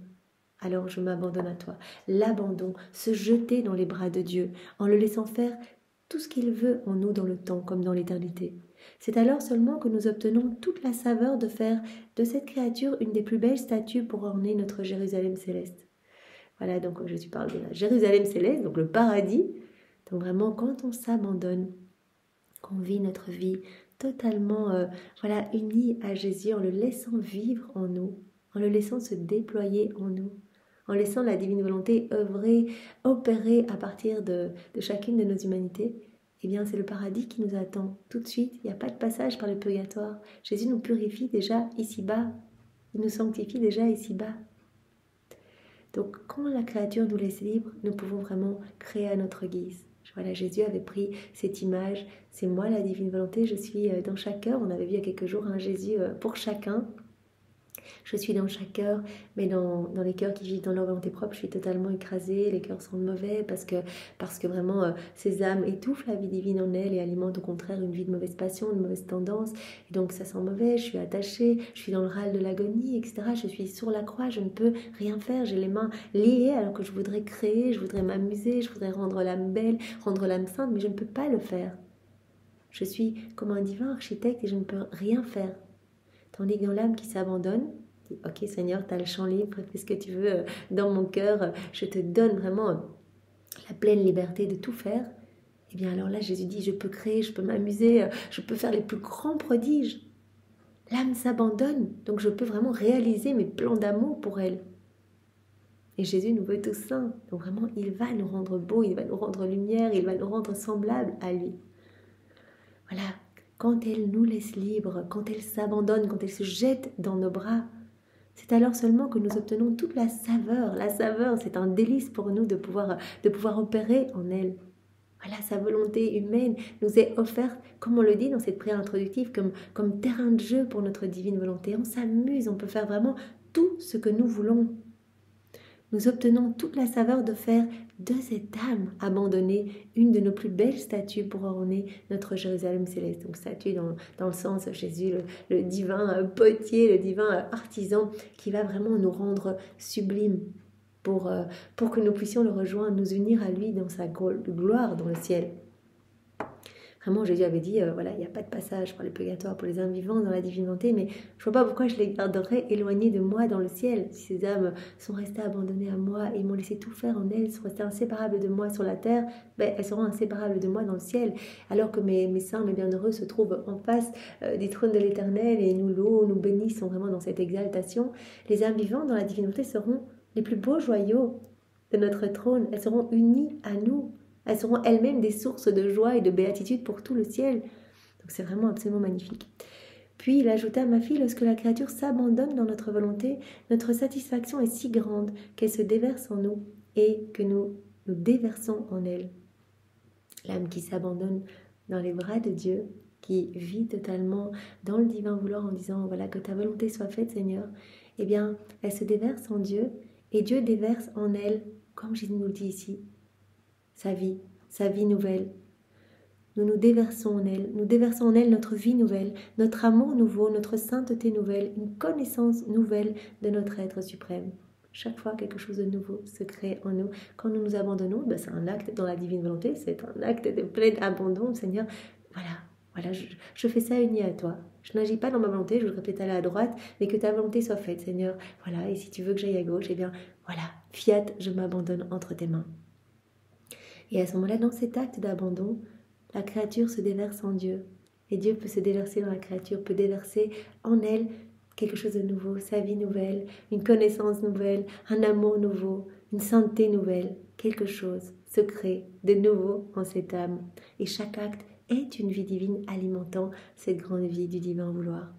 Alors je m'abandonne à toi. L'abandon, se jeter dans les bras de Dieu, en le laissant faire tout ce qu'il veut en nous dans le temps comme dans l'éternité. C'est alors seulement que nous obtenons toute la saveur de faire de cette créature une des plus belles statues pour orner notre Jérusalem céleste. Voilà, donc Jésus parle de la Jérusalem céleste, donc le paradis. Donc vraiment, quand on s'abandonne, qu'on vit notre vie totalement unie à Jésus, en le laissant vivre en nous, en le laissant se déployer en nous, en laissant la divine volonté œuvrer, opérer à partir de chacune de nos humanités, eh bien c'est le paradis qui nous attend tout de suite. Il n'y a pas de passage par le purgatoire. Jésus nous purifie déjà ici-bas, il nous sanctifie déjà ici-bas. Donc, quand la créature nous laisse libre, nous pouvons vraiment créer à notre guise. Je Voilà, Jésus avait pris cette image, c'est moi la divine volonté, je suis dans chaque cœur. On avait vu il y a quelques jours un Jésus pour chacun. Je suis dans chaque cœur, mais dans les cœurs qui vivent dans leur volonté propre, je suis totalement écrasée. Les cœurs sont mauvais parce que vraiment, ces âmes étouffent la vie divine en elles et alimentent au contraire une vie de mauvaise passion, de mauvaise tendance. Et donc ça sent mauvais, je suis attachée, je suis dans le râle de l'agonie, etc. Je suis sur la croix, je ne peux rien faire. J'ai les mains liées alors que je voudrais créer, je voudrais m'amuser, je voudrais rendre l'âme belle, rendre l'âme sainte, mais je ne peux pas le faire. Je suis comme un divin architecte et je ne peux rien faire. Tandis que dans l'âme qui s'abandonne, dit, ok Seigneur, tu as le champ libre, fais ce que tu veux dans mon cœur, je te donne vraiment la pleine liberté de tout faire. Et bien alors là, Jésus dit, je peux créer, je peux m'amuser, je peux faire les plus grands prodiges. L'âme s'abandonne, donc je peux vraiment réaliser mes plans d'amour pour elle. Et Jésus nous veut tous saints, donc vraiment, il va nous rendre beaux, il va nous rendre lumière, il va nous rendre semblables à lui. Voilà. Quand elle nous laisse libres, quand elle s'abandonne, quand elle se jette dans nos bras, c'est alors seulement que nous obtenons toute la saveur. La saveur, c'est un délice pour nous de pouvoir opérer en elle. Voilà, sa volonté humaine nous est offerte, comme on le dit dans cette prière introductive, comme terrain de jeu pour notre divine volonté. On s'amuse, on peut faire vraiment tout ce que nous voulons. Nous obtenons toute la saveur de faire de cette âme abandonnée une de nos plus belles statues pour orner notre Jérusalem céleste. Donc statue dans le sens Jésus, le divin potier, le divin artisan qui va vraiment nous rendre sublimes pour que nous puissions le rejoindre, nous unir à lui dans sa gloire dans le ciel. Vraiment, Jésus avait dit, voilà, il n'y a pas de passage pour les purgatoires, pour les âmes vivantes dans la divine volonté, mais je ne vois pas pourquoi je les garderais éloignées de moi dans le ciel. Si ces âmes sont restées abandonnées à moi et m'ont laissé tout faire en elles, sont restées inséparables de moi sur la terre, ben, elles seront inséparables de moi dans le ciel. Alors que mes saints, mes bienheureux se trouvent en face du trône de l'Éternel et nous louent, nous bénissent, sont vraiment dans cette exaltation. Les âmes vivantes dans la divine volonté seront les plus beaux joyaux de notre trône. Elles seront unies à nous. Elles seront elles-mêmes des sources de joie et de béatitude pour tout le ciel. Donc c'est vraiment absolument magnifique. Puis il ajouta, ma fille, lorsque la créature s'abandonne dans notre volonté, notre satisfaction est si grande qu'elle se déverse en nous et que nous nous déversons en elle. L'âme qui s'abandonne dans les bras de Dieu, qui vit totalement dans le divin vouloir en disant, voilà, que ta volonté soit faite, Seigneur, eh bien, elle se déverse en Dieu et Dieu déverse en elle, comme Jésus nous le dit ici, sa vie nouvelle. Nous nous déversons en elle notre vie nouvelle, notre amour nouveau, notre sainteté nouvelle, une connaissance nouvelle de notre être suprême. Chaque fois, quelque chose de nouveau se crée en nous. Quand nous nous abandonnons, ben c'est un acte dans la divine volonté, c'est un acte de plein abandon, Seigneur. Voilà, je fais ça uni à toi. Je n'agis pas dans ma volonté, je voudrais peut-être aller à droite, mais que ta volonté soit faite, Seigneur. Voilà, et si tu veux que j'aille à gauche, eh bien, voilà, fiat, je m'abandonne entre tes mains. Et à ce moment-là, dans cet acte d'abandon, la créature se déverse en Dieu. Et Dieu peut se déverser dans la créature, peut déverser en elle quelque chose de nouveau, sa vie nouvelle, une connaissance nouvelle, un amour nouveau, une sainteté nouvelle. Quelque chose se crée de nouveau en cette âme. Et chaque acte est une vie divine alimentant cette grande vie du divin vouloir.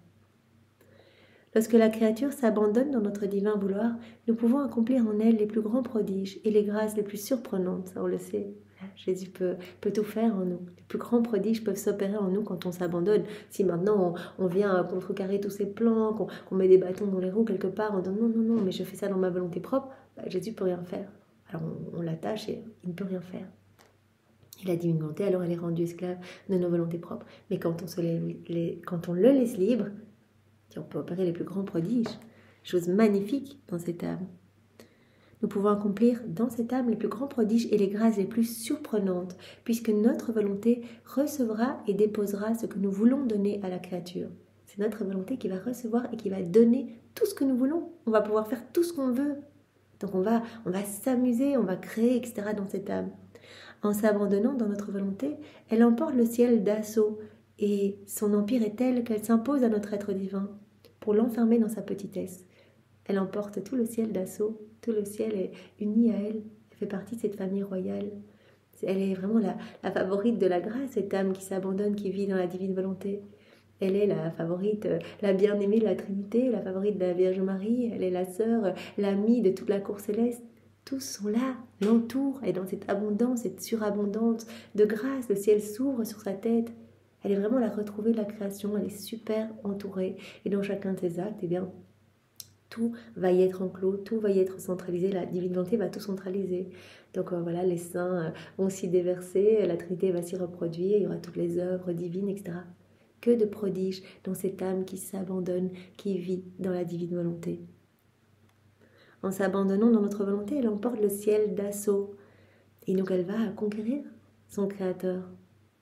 Lorsque la créature s'abandonne dans notre divin vouloir, nous pouvons accomplir en elle les plus grands prodiges et les grâces les plus surprenantes, ça on le sait. Jésus peut tout faire en nous. Les plus grands prodiges peuvent s'opérer en nous quand on s'abandonne. Si maintenant on vient contrecarrer tous ces plans, qu'on met des bâtons dans les roues quelque part, on dit non, mais je fais ça dans ma volonté propre, Jésus ne peut rien faire. Alors on l'attache et il ne peut rien faire. Il a dit une volonté, alors elle est rendue esclave de nos volontés propres. Mais quand on le laisse libre, on peut opérer les plus grands prodiges, choses magnifiques dans cette âme. Nous pouvons accomplir dans cette âme les plus grands prodiges et les grâces les plus surprenantes, puisque notre volonté recevra et déposera ce que nous voulons donner à la créature. C'est notre volonté qui va recevoir et qui va donner tout ce que nous voulons. On va pouvoir faire tout ce qu'on veut. Donc on va s'amuser, on va créer, etc. dans cette âme. En s'abandonnant dans notre volonté, elle emporte le ciel d'assaut et son empire est tel qu'elle s'impose à notre être divin pour l'enfermer dans sa petitesse. Elle emporte tout le ciel d'assaut, tout le ciel est uni à elle, elle fait partie de cette famille royale. Elle est vraiment la favorite de la grâce, cette âme qui s'abandonne, qui vit dans la divine volonté. Elle est la favorite, la bien-aimée de la Trinité, la favorite de la Vierge Marie, elle est la sœur, l'amie de toute la cour céleste. tous sont là, l'entourent, et dans cette abondance, cette surabondance de grâce, le ciel s'ouvre sur sa tête. Elle est vraiment la retrouvée de la création, elle est super entourée. Et dans chacun de ses actes, eh bien, tout va y être enclos, tout va y être centralisé, la divine volonté va tout centraliser. Donc voilà, les saints vont s'y déverser, la Trinité va s'y reproduire, il y aura toutes les œuvres divines, etc. Que de prodiges dans cette âme qui s'abandonne, qui vit dans la divine volonté. En s'abandonnant dans notre volonté, elle emporte le ciel d'assaut. Et donc elle va conquérir son Créateur.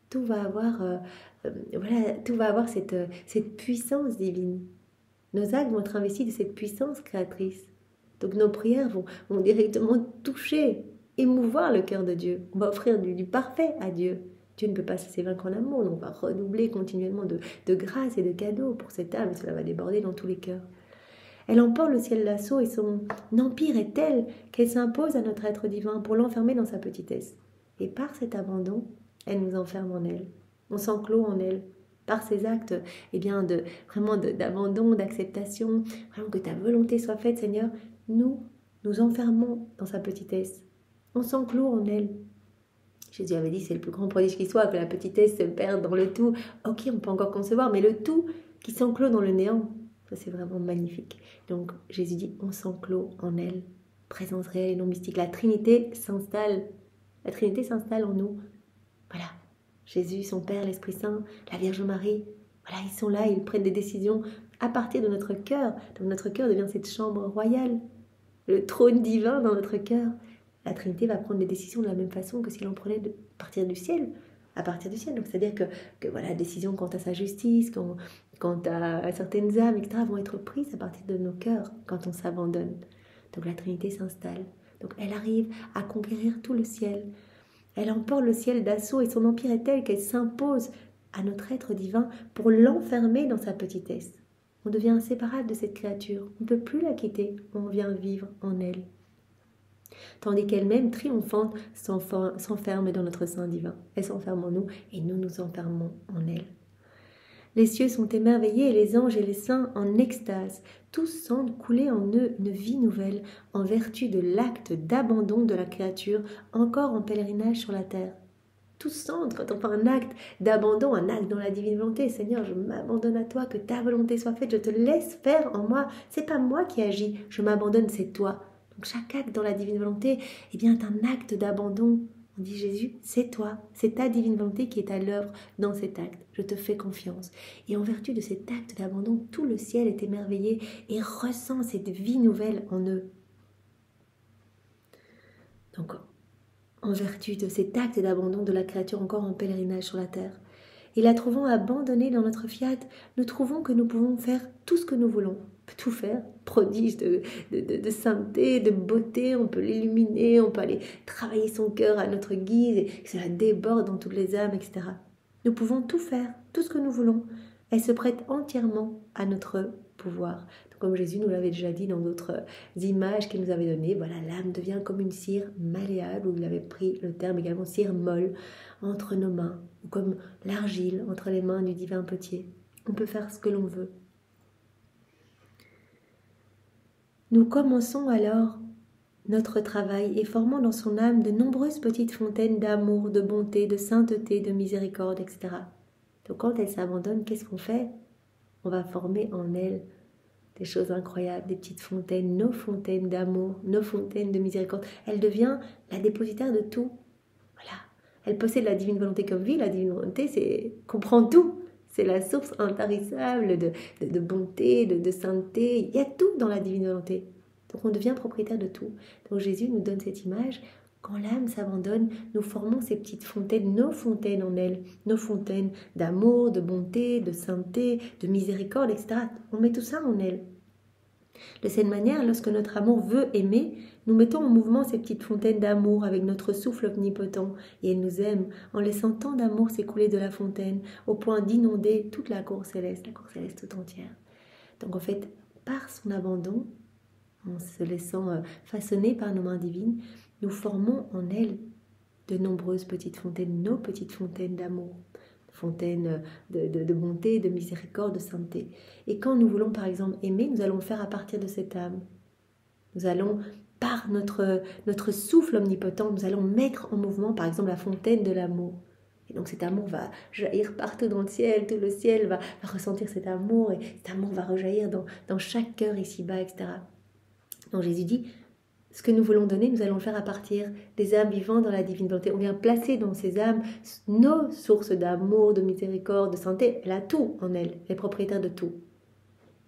Tout va avoir, tout va avoir cette puissance divine. Nos actes vont être investis de cette puissance créatrice. Donc nos prières vont directement toucher, émouvoir le cœur de Dieu. On va offrir du parfait à Dieu. Dieu ne peut pas se laisser vaincre en amour. On va redoubler continuellement de grâce et de cadeaux pour cette âme. Et cela va déborder dans tous les cœurs. Elle emporte le ciel d'assaut et son empire est tel qu'elle s'impose à notre être divin pour l'enfermer dans sa petitesse. Et par cet abandon, elle nous enferme en elle. On s'enclôt en elle. Par ces actes, eh bien, d'abandon, d'acceptation, vraiment que ta volonté soit faite, Seigneur, nous enfermons dans sa petitesse. On s'enclôt en elle. Jésus avait dit, c'est le plus grand prodige qui soit, que la petitesse se perde dans le tout. Ok, on peut encore concevoir, mais le tout qui s'enclôt dans le néant, ça c'est vraiment magnifique. Donc Jésus dit, on s'enclôt en elle. Présence réelle et non mystique. La Trinité s'installe. La Trinité s'installe en nous. Voilà. Jésus, son Père, l'Esprit Saint, la Vierge Marie, voilà, ils sont là, ils prennent des décisions à partir de notre cœur. Donc notre cœur devient cette chambre royale, le trône divin dans notre cœur. La Trinité va prendre des décisions de la même façon que si l'on prenait à partir du ciel. Donc c'est-à-dire que voilà, décisions quant à sa justice, quant à certaines âmes, etc., vont être prises à partir de nos cœurs quand on s'abandonne. Donc la Trinité s'installe. Donc elle arrive à conquérir tout le ciel. Elle emporte le ciel d'assaut et son empire est tel qu'elle s'impose à notre être divin pour l'enfermer dans sa petitesse. On devient inséparable de cette créature. On ne peut plus la quitter. On vient vivre en elle. Tandis qu'elle-même, triomphante, s'enferme dans notre sein divin. Elle s'enferme en nous et nous nous enfermons en elle. Les cieux sont émerveillés et les anges et les saints en extase. Tous sentent couler en eux une vie nouvelle en vertu de l'acte d'abandon de la créature encore en pèlerinage sur la terre. Tous sentent quand on fait un acte d'abandon, un acte dans la divine volonté. Seigneur, je m'abandonne à toi, que ta volonté soit faite, je te laisse faire en moi. C'est pas moi qui agis, je m'abandonne, c'est toi. Donc chaque acte dans la divine volonté est bien un acte d'abandon. On dit Jésus, c'est toi, c'est ta divine volonté qui est à l'œuvre dans cet acte. Je te fais confiance. Et en vertu de cet acte d'abandon, tout le ciel est émerveillé et ressent cette vie nouvelle en eux. Donc, en vertu de cet acte d'abandon de la créature encore en pèlerinage sur la terre, et la trouvant abandonnée dans notre fiat, nous trouvons que nous pouvons faire tout ce que nous voulons. On peut tout faire, prodige de sainteté, de beauté, on peut l'illuminer, on peut aller travailler son cœur à notre guise, et cela déborde dans toutes les âmes, etc. Nous pouvons tout faire, tout ce que nous voulons. Elle se prête entièrement à notre pouvoir. Donc, comme Jésus nous l'avait déjà dit dans d'autres images qu'il nous avait données, voilà, l'âme devient comme une cire malléable, où il avait pris le terme également cire molle, entre nos mains, ou comme l'argile entre les mains du divin potier. On peut faire ce que l'on veut. Nous commençons alors notre travail et formons dans son âme de nombreuses petites fontaines d'amour, de bonté, de sainteté, de miséricorde, etc. Donc quand elle s'abandonne, qu'est-ce qu'on fait? On va former en elle des choses incroyables, des petites fontaines, nos fontaines d'amour, nos fontaines de miséricorde. Elle devient la dépositaire de tout. Voilà. Elle possède la divine volonté comme vie. La divine volonté, comprend tout. C'est la source intarissable de bonté, de sainteté. Il y a tout dans la divine volonté. Donc on devient propriétaire de tout. Donc Jésus nous donne cette image. Quand l'âme s'abandonne, nous formons ces petites fontaines, nos fontaines en elle, nos fontaines d'amour, de bonté, de sainteté, de miséricorde, etc. On met tout ça en elle. De cette manière, lorsque notre amour veut aimer, nous mettons en mouvement ces petites fontaines d'amour avec notre souffle omnipotent et elle nous aime en laissant tant d'amour s'écouler de la fontaine au point d'inonder toute la cour céleste tout entière. Donc en fait, par son abandon, en se laissant façonner par nos mains divines, nous formons en elle de nombreuses petites fontaines, nos petites fontaines d'amour, fontaines de bonté, de miséricorde, de sainteté. Et quand nous voulons par exemple aimer, nous allons le faire à partir de cette âme. Nous allons par notre souffle omnipotent, nous allons mettre en mouvement, par exemple, la fontaine de l'amour. Et donc cet amour va jaillir partout dans le ciel, tout le ciel va ressentir cet amour, et cet amour va rejaillir dans chaque cœur ici-bas, etc. Donc Jésus dit, ce que nous voulons donner, nous allons le faire à partir des âmes vivant dans la divine volonté. On vient placer dans ces âmes nos sources d'amour, de miséricorde, de santé. Elle a tout en elle, elle est propriétaire de tout.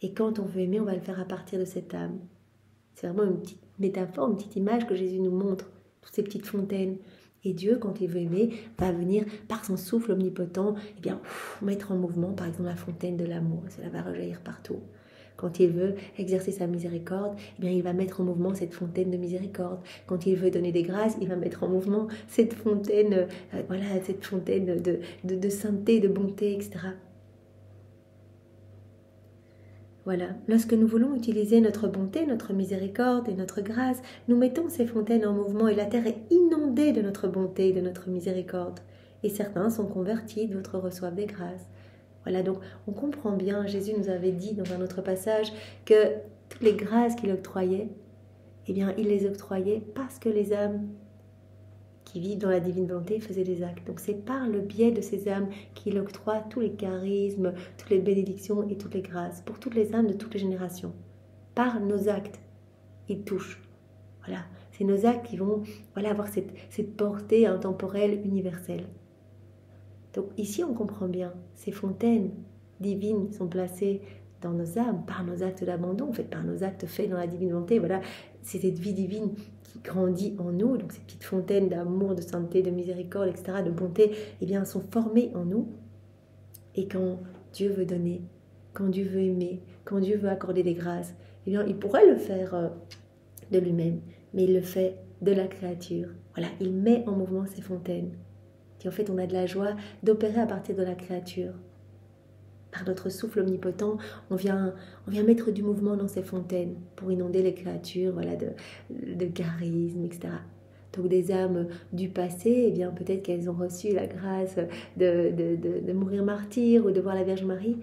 Et quand on veut aimer, on va le faire à partir de cette âme. C'est vraiment une petite métaphore, une petite image que Jésus nous montre, toutes ces petites fontaines. Et Dieu, quand il veut aimer, va venir, par son souffle omnipotent, mettre en mouvement, par exemple, la fontaine de l'amour. Cela va rejaillir partout. Quand il veut exercer sa miséricorde, il va mettre en mouvement cette fontaine de miséricorde. Quand il veut donner des grâces, il va mettre en mouvement cette fontaine, cette fontaine de sainteté, de bonté, etc. Voilà, lorsque nous voulons utiliser notre bonté, notre miséricorde et notre grâce, nous mettons ces fontaines en mouvement et la terre est inondée de notre bonté et de notre miséricorde. Et certains sont convertis, d'autres reçoivent des grâces. Voilà, donc on comprend bien, Jésus nous avait dit dans un autre passage que toutes les grâces qu'il octroyait, il les octroyait parce que les âmes qui vivent dans la divine volonté faisaient des actes. Donc c'est par le biais de ces âmes qu'il octroie tous les charismes, toutes les bénédictions et toutes les grâces, pour toutes les âmes de toutes les générations. Par nos actes, il touche. Voilà, c'est nos actes qui vont avoir cette portée intemporelle, universelle. Donc ici, on comprend bien, ces fontaines divines sont placées dans nos âmes, par nos actes d'abandon, par nos actes faits dans la divine volonté. Voilà, c'est cette vie divine qui grandit en nous. Donc ces petites fontaines d'amour, de sainteté, de miséricorde, etc., de bonté, sont formées en nous. Et quand Dieu veut donner, quand Dieu veut aimer, quand Dieu veut accorder des grâces, il pourrait le faire de lui-même, mais il le fait de la créature. Voilà, il met en mouvement ces fontaines. Et en fait, on a de la joie d'opérer à partir de la créature. Par notre souffle omnipotent, on vient mettre du mouvement dans ces fontaines pour inonder les créatures, de charisme, etc. Donc des âmes du passé, peut-être qu'elles ont reçu la grâce de mourir martyr ou de voir la Vierge Marie.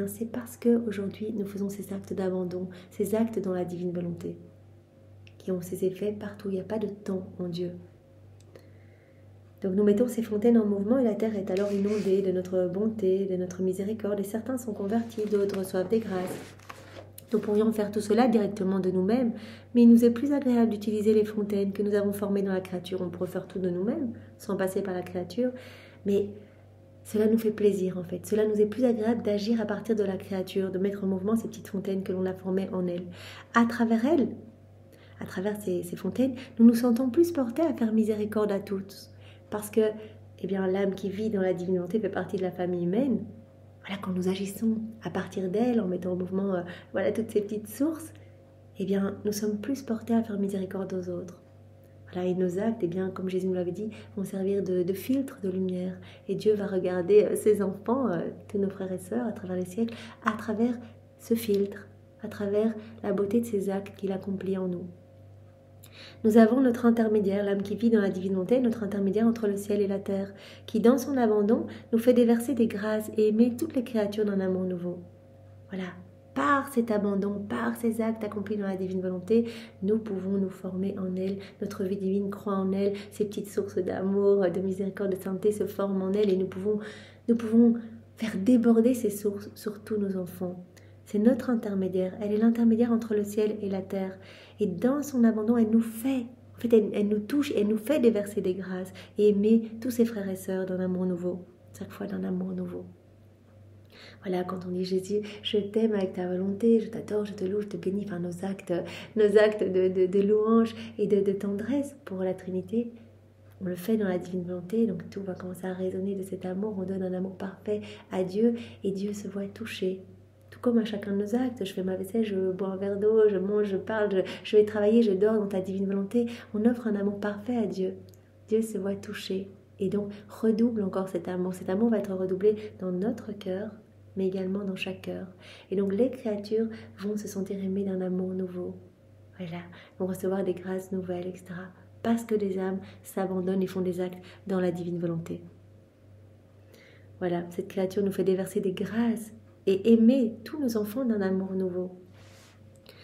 C'est parce qu'aujourd'hui, nous faisons ces actes d'abandon, ces actes dans la divine volonté, qui ont ces effets partout. Il n'y a pas de temps en Dieu. Donc nous mettons ces fontaines en mouvement et la terre est alors inondée de notre bonté, de notre miséricorde. Et certains sont convertis, d'autres reçoivent des grâces. Nous pourrions faire tout cela directement de nous-mêmes, mais il nous est plus agréable d'utiliser les fontaines que nous avons formées dans la créature. On pourrait faire tout de nous-mêmes, sans passer par la créature, mais cela nous fait plaisir en fait. Cela nous est plus agréable d'agir à partir de la créature, de mettre en mouvement ces petites fontaines que l'on a formées en elle. À travers elles, à travers ces fontaines, nous nous sentons plus portés à faire miséricorde à tous. Parce que l'âme qui vit dans la divine volonté fait partie de la famille humaine. Voilà, quand nous agissons à partir d'elle, en mettant en mouvement toutes ces petites sources, nous sommes plus portés à faire miséricorde aux autres. Voilà, et nos actes, comme Jésus nous l'avait dit, vont servir de filtre de lumière. Et Dieu va regarder ses enfants, tous nos frères et sœurs, à travers les siècles, à travers ce filtre, à travers la beauté de ces actes qu'il accomplit en nous. Nous avons notre intermédiaire, l'âme qui vit dans la divine volonté, notre intermédiaire entre le ciel et la terre, qui dans son abandon nous fait déverser des grâces et aimer toutes les créatures d'un amour nouveau. Voilà, par cet abandon, par ces actes accomplis dans la divine volonté, nous pouvons nous former en elle, notre vie divine croît en elle, ces petites sources d'amour, de miséricorde, de sainteté se forment en elle et nous pouvons faire déborder ces sources sur tous nos enfants. C'est notre intermédiaire, elle est l'intermédiaire entre le ciel et la terre. Et dans son abandon, elle nous touche, elle nous fait déverser des grâces et aimer tous ses frères et sœurs d'un amour nouveau, chaque fois d'un amour nouveau. Voilà, quand on dit Jésus, je t'aime avec ta volonté, je t'adore, je te loue, je te bénis, nos actes de louange et de tendresse pour la Trinité, on le fait dans la divine volonté, donc tout va commencer à résonner de cet amour, on donne un amour parfait à Dieu et Dieu se voit touché. Tout comme à chacun de nos actes, je fais ma vaisselle, je bois un verre d'eau, je mange, je parle, je vais travailler, je dors dans ta divine volonté. On offre un amour parfait à Dieu. Dieu se voit touché et donc redouble encore cet amour. Cet amour va être redoublé dans notre cœur, mais également dans chaque cœur. Et donc les créatures vont se sentir aimées d'un amour nouveau. Voilà, vont recevoir des grâces nouvelles, etc. Parce que les âmes s'abandonnent et font des actes dans la divine volonté. Voilà, cette créature nous fait déverser des grâces et aimer tous nos enfants d'un amour nouveau.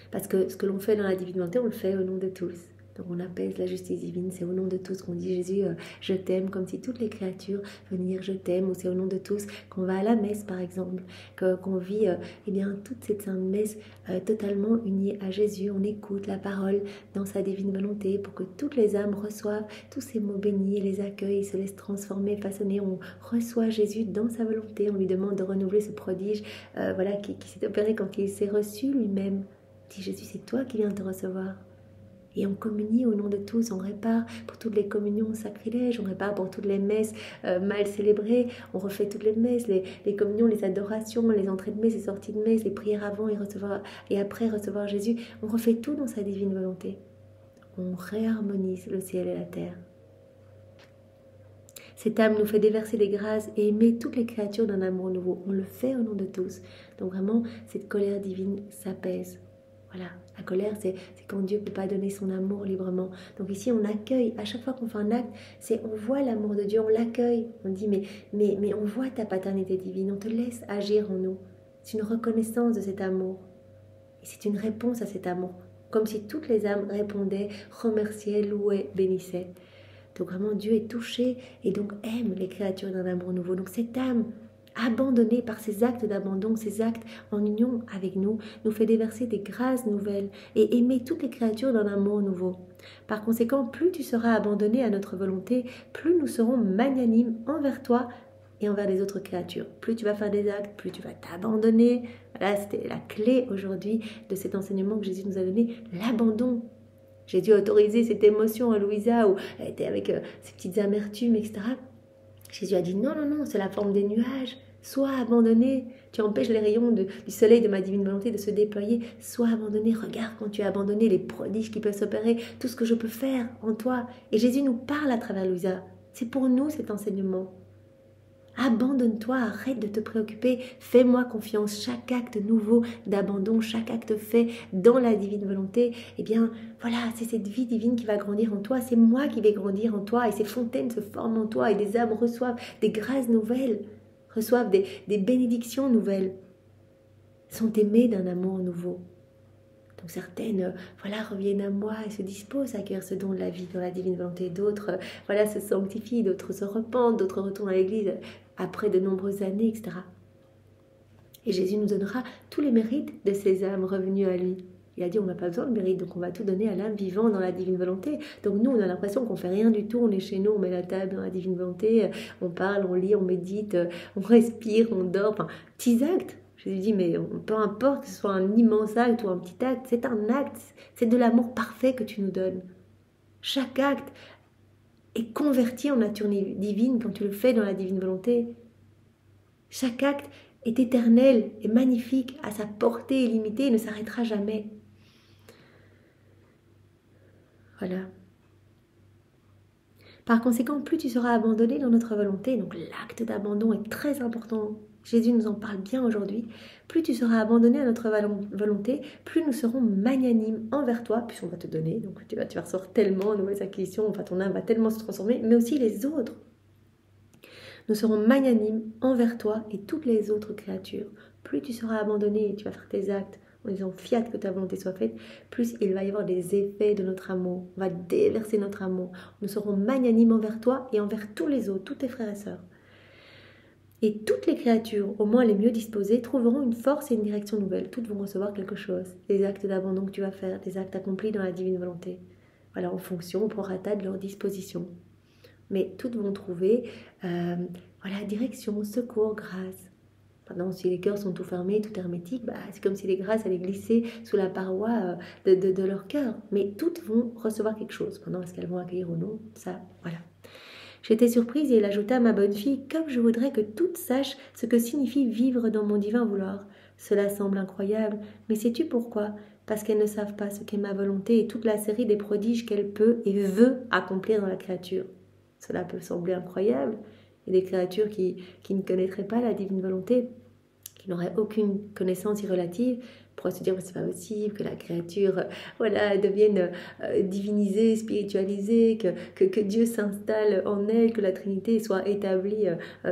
Parce que ce que l'on fait dans la divine volonté, on le fait au nom de tous. Donc on apaise la justice divine, c'est au nom de tous qu'on dit Jésus, je t'aime, comme si toutes les créatures venaient dire je t'aime, ou c'est au nom de tous qu'on va à la messe par exemple, qu'on vit eh bien, toute cette sainte messe totalement unie à Jésus, on écoute la parole dans sa divine volonté pour que toutes les âmes reçoivent tous ces mots bénis, les accueillent, se laissent transformer, façonner, on reçoit Jésus dans sa volonté, on lui demande de renouveler ce prodige qui s'est opéré quand il s'est reçu lui-même. Dit Jésus, c'est toi qui viens te recevoir. Et on communie au nom de tous, on répare pour toutes les communions sacrilèges, on répare pour toutes les messes mal célébrées, on refait toutes les messes, les communions, les adorations, les entrées de messe, les sorties de messe, les prières avant et après recevoir Jésus. On refait tout dans sa divine volonté. On réharmonise le ciel et la terre. Cette âme nous fait déverser des grâces et aimer toutes les créatures d'un amour nouveau. On le fait au nom de tous. Donc vraiment, cette colère divine s'apaise. Voilà, la colère, c'est quand Dieu ne peut pas donner son amour librement. Donc ici, on accueille, à chaque fois qu'on fait un acte, on voit l'amour de Dieu, on l'accueille. On dit, mais on voit ta paternité divine, on te laisse agir en nous. C'est une reconnaissance de cet amour. Et c'est une réponse à cet amour. Comme si toutes les âmes répondaient, remerciaient, louaient, bénissaient. Donc vraiment, Dieu est touché et donc aime les créatures d'un amour nouveau. Donc cette âme, abandonnée par ces actes d'abandon, ces actes en union avec nous, nous fait déverser des grâces nouvelles et aimer toutes les créatures d'un amour nouveau. Par conséquent, plus tu seras abandonné à notre volonté, plus nous serons magnanimes envers toi et envers les autres créatures. Plus tu vas faire des actes, plus tu vas t'abandonner. Voilà, c'était la clé aujourd'hui de cet enseignement que Jésus nous a donné, l'abandon. Jésus a autorisé cette émotion à Louisa où elle était avec ses petites amertumes, etc. Jésus a dit non, c'est la forme des nuages. Sois abandonné, tu empêches les rayons du soleil de ma divine volonté de se déployer. Sois abandonné, regarde quand tu es abandonné, les prodiges qui peuvent s'opérer, tout ce que je peux faire en toi. Et Jésus nous parle à travers Louisa. C'est pour nous cet enseignement. Abandonne-toi, arrête de te préoccuper, fais-moi confiance. Chaque acte nouveau d'abandon, chaque acte fait dans la divine volonté, eh bien voilà, c'est cette vie divine qui va grandir en toi, c'est moi qui vais grandir en toi et ces fontaines se forment en toi et des âmes reçoivent des grâces nouvelles, reçoivent des bénédictions nouvelles, sont aimées d'un amour nouveau. Donc certaines reviennent à moi et se disposent à accueillir ce don de la vie dans la divine volonté. D'autres se sanctifient, d'autres se repentent, d'autres retournent à l'église après de nombreuses années, etc. Et Jésus nous donnera tous les mérites de ces âmes revenues à lui. Il a dit on n'a pas besoin de mérite, donc on va tout donner à l'âme vivant dans la divine volonté. Donc nous, on a l'impression qu'on fait rien du tout, on est chez nous, on met la table dans la divine volonté, on parle, on lit, on médite, on respire, on dort, enfin, petits actes. Je lui dis, mais peu importe que ce soit un immense acte ou un petit acte, c'est un acte, c'est de l'amour parfait que tu nous donnes. Chaque acte est converti en nature divine quand tu le fais dans la divine volonté. Chaque acte est éternel et magnifique à sa portée illimitée et ne s'arrêtera jamais. Voilà. Par conséquent, plus tu seras abandonné dans notre volonté, donc l'acte d'abandon est très important. Jésus nous en parle bien aujourd'hui. Plus tu seras abandonné à notre volonté, plus nous serons magnanimes envers toi, plus on va te donner. Donc tu vas recevoir tellement de nouvelles acquisitions, enfin ton âme va tellement se transformer, mais aussi les autres. Nous serons magnanimes envers toi et toutes les autres créatures. Plus tu seras abandonné et tu vas faire tes actes en disant fiat que ta volonté soit faite, plus il va y avoir des effets de notre amour. On va déverser notre amour. Nous serons magnanimes envers toi et envers tous les autres, tous tes frères et sœurs. Et toutes les créatures, au moins les mieux disposées, trouveront une force et une direction nouvelle. Toutes vont recevoir quelque chose. Les actes d'abandon que tu vas faire, des actes accomplis dans la divine volonté. Voilà, en fonction, au prorata de leur disposition. Mais toutes vont trouver direction, secours, grâce. Pendant si les cœurs sont tout fermés, tout hermétiques, c'est comme si les grâces allaient glisser sous la paroi de leur cœur. Mais toutes vont recevoir quelque chose. Pendant est-ce qu'elles vont accueillir ou non, ça, voilà. J'étais surprise et il ajouta, ma bonne fille, comme je voudrais que toutes sachent ce que signifie vivre dans mon divin vouloir. Cela semble incroyable, mais sais-tu pourquoi ? Parce qu'elles ne savent pas ce qu'est ma volonté et toute la série des prodiges qu'elle peut et veut accomplir dans la créature. Cela peut sembler incroyable. Il y a des créatures qui ne connaîtraient pas la divine volonté, qui n'auraient aucune connaissance irrelative, pourraient se dire que c'est pas possible, que la créature devienne divinisée, spiritualisée, que Dieu s'installe en elle, que la Trinité soit établie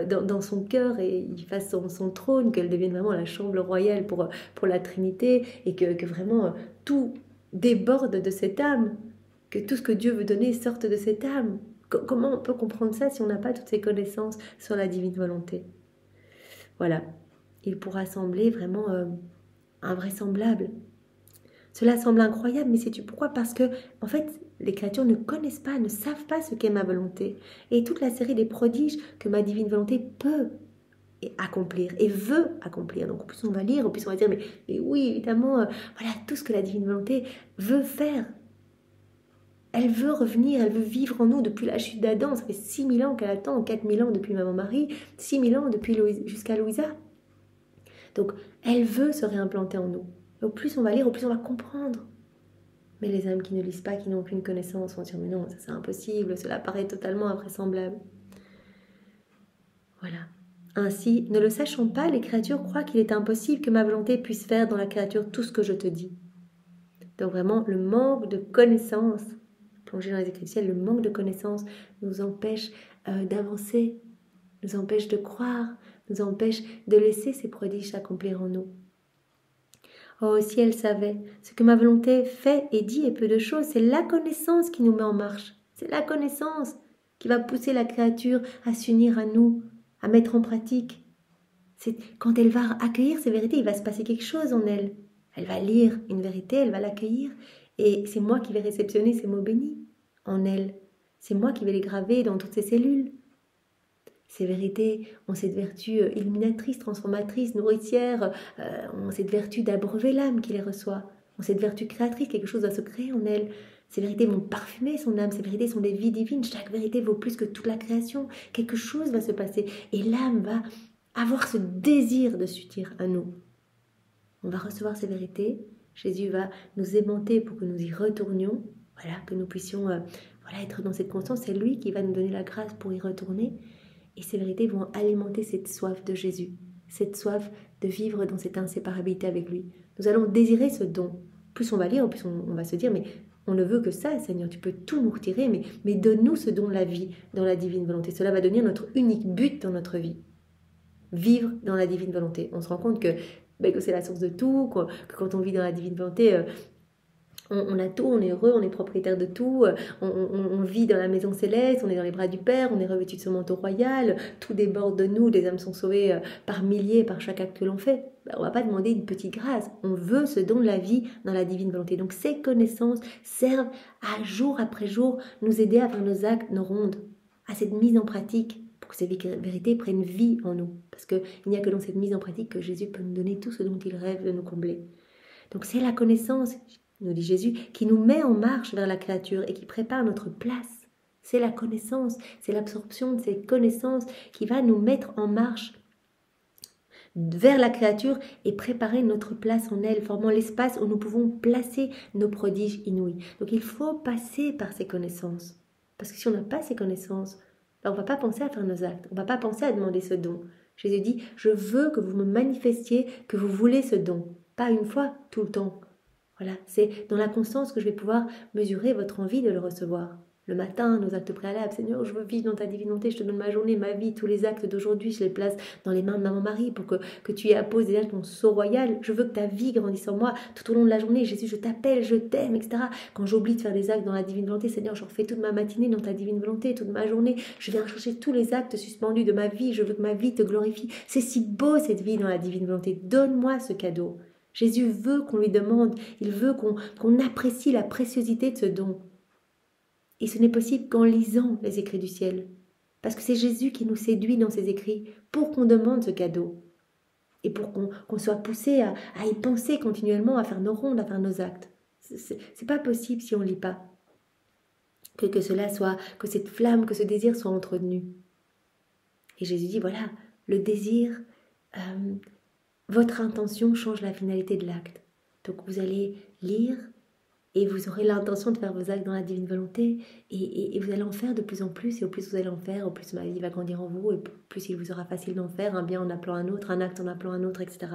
dans son cœur et il fasse son trône, qu'elle devienne vraiment la chambre royale pour la Trinité et que vraiment tout déborde de cette âme. que tout ce que Dieu veut donner sorte de cette âme. Comment on peut comprendre ça si on n'a pas toutes ces connaissances sur la divine volonté? Voilà, il pourra sembler vraiment invraisemblable. Cela semble incroyable, mais sais-tu pourquoi? Parce que, en fait, les créatures ne connaissent pas, ne savent pas ce qu'est ma volonté. Et toute la série des prodiges que ma divine volonté peut accomplir et veut accomplir. Donc, en plus, on va lire, en plus, on va dire, mais oui, évidemment, voilà, tout ce que la divine volonté veut faire. Elle veut revenir, elle veut vivre en nous depuis la chute d'Adam. Ça fait 6000 ans qu'elle attend, 4000 ans depuis Maman Marie, 6000 ans depuis jusqu'à Louisa. Donc, elle veut se réimplanter en nous. Et au plus on va lire, au plus on va comprendre. Mais les âmes qui ne lisent pas, qui n'ont aucune connaissance, vont dire, mais non, ça c'est impossible, cela paraît totalement invraisemblable. Voilà. Ainsi, ne le sachant pas, les créatures croient qu'il est impossible que ma volonté puisse faire dans la créature tout ce que je te dis. Donc vraiment, le manque de connaissance, plongé dans les écrits du ciel, le manque de connaissance nous empêche d'avancer, nous empêche de croire, nous empêche de laisser ces prodiges s'accomplir en nous. Oh, si elle savait, ce que ma volonté fait et dit est peu de choses, c'est la connaissance qui nous met en marche. C'est la connaissance qui va pousser la créature à s'unir à nous, à mettre en pratique. C'est quand elle va accueillir ces vérités, il va se passer quelque chose en elle. Elle va lire une vérité, elle va l'accueillir, et c'est moi qui vais réceptionner ces mots bénis en elle. C'est moi qui vais les graver dans toutes ses cellules. Ces vérités ont cette vertu illuminatrice, transformatrice, nourricière, ont cette vertu d'abreuver l'âme qui les reçoit, ont cette vertu créatrice, quelque chose va se créer en elle. Ces vérités vont parfumer son âme, ces vérités sont des vies divines, chaque vérité vaut plus que toute la création, quelque chose va se passer, et l'âme va avoir ce désir de s'unir à nous. On va recevoir ces vérités, Jésus va nous aimanter pour que nous y retournions, voilà, que nous puissions être dans cette conscience, c'est lui qui va nous donner la grâce pour y retourner. Et ces vérités vont alimenter cette soif de Jésus, cette soif de vivre dans cette inséparabilité avec lui. Nous allons désirer ce don. Plus on va lire, plus on va se dire, mais on ne veut que ça, Seigneur, tu peux tout nous retirer, mais donne-nous ce don de la vie dans la divine volonté. Cela va devenir notre unique but dans notre vie. Vivre dans la divine volonté. On se rend compte que c'est la source de tout, que quand on vit dans la divine volonté, on a tout, on est heureux, on est propriétaire de tout, on vit dans la maison céleste, on est dans les bras du Père, on est revêtu de ce manteau royal, tout déborde de nous, les âmes sont sauvées par milliers par chaque acte que l'on fait. On ne va pas demander une petite grâce, on veut ce don de la vie dans la divine volonté. Donc ces connaissances servent à jour après jour nous aider à faire nos actes, nos rondes, à cette mise en pratique pour que ces vérités prennent vie en nous. Parce qu'il n'y a que dans cette mise en pratique que Jésus peut nous donner tout ce dont il rêve de nous combler. Donc c'est la connaissance, nous dit Jésus, qui nous met en marche vers la créature et qui prépare notre place. C'est la connaissance, c'est l'absorption de ces connaissances qui va nous mettre en marche vers la créature et préparer notre place en elle, formant l'espace où nous pouvons placer nos prodiges inouïs. Donc il faut passer par ces connaissances. Parce que si on n'a pas ces connaissances, on ne va pas penser à faire nos actes, on ne va pas penser à demander ce don. Jésus dit, je veux que vous me manifestiez que vous voulez ce don. Pas une fois, tout le temps. Voilà, c'est dans la constance que je vais pouvoir mesurer votre envie de le recevoir. Le matin, nos actes préalables, Seigneur, je veux vivre dans ta divinité, je te donne ma journée, ma vie, tous les actes d'aujourd'hui, je les place dans les mains de Maman Marie pour que tu y apposes déjà ton sceau royal. Je veux que ta vie grandisse en moi tout au long de la journée. Jésus, je t'appelle, je t'aime, etc. Quand j'oublie de faire des actes dans la divine volonté, Seigneur, je refais toute ma matinée dans ta divine volonté, toute ma journée. Je viens chercher tous les actes suspendus de ma vie. Je veux que ma vie te glorifie. C'est si beau cette vie dans la divine volonté. Donne-moi ce cadeau. Jésus veut qu'on lui demande, il veut qu'on apprécie la préciosité de ce don. Et ce n'est possible qu'en lisant les écrits du ciel. Parce que c'est Jésus qui nous séduit dans ses écrits pour qu'on demande ce cadeau. Et pour qu'on soit poussé à y penser continuellement, à faire nos rondes, à faire nos actes. C'est pas possible si on ne lit pas. Que cela soit, que cette flamme, que ce désir soit entretenu. Et Jésus dit, voilà, le désir... votre intention change la finalité de l'acte. Donc vous allez lire et vous aurez l'intention de faire vos actes dans la divine volonté et vous allez en faire de plus en plus et au plus vous allez en faire, au plus ma vie va grandir en vous et plus il vous sera facile d'en faire, un bien en appelant un autre, un acte en appelant un autre, etc.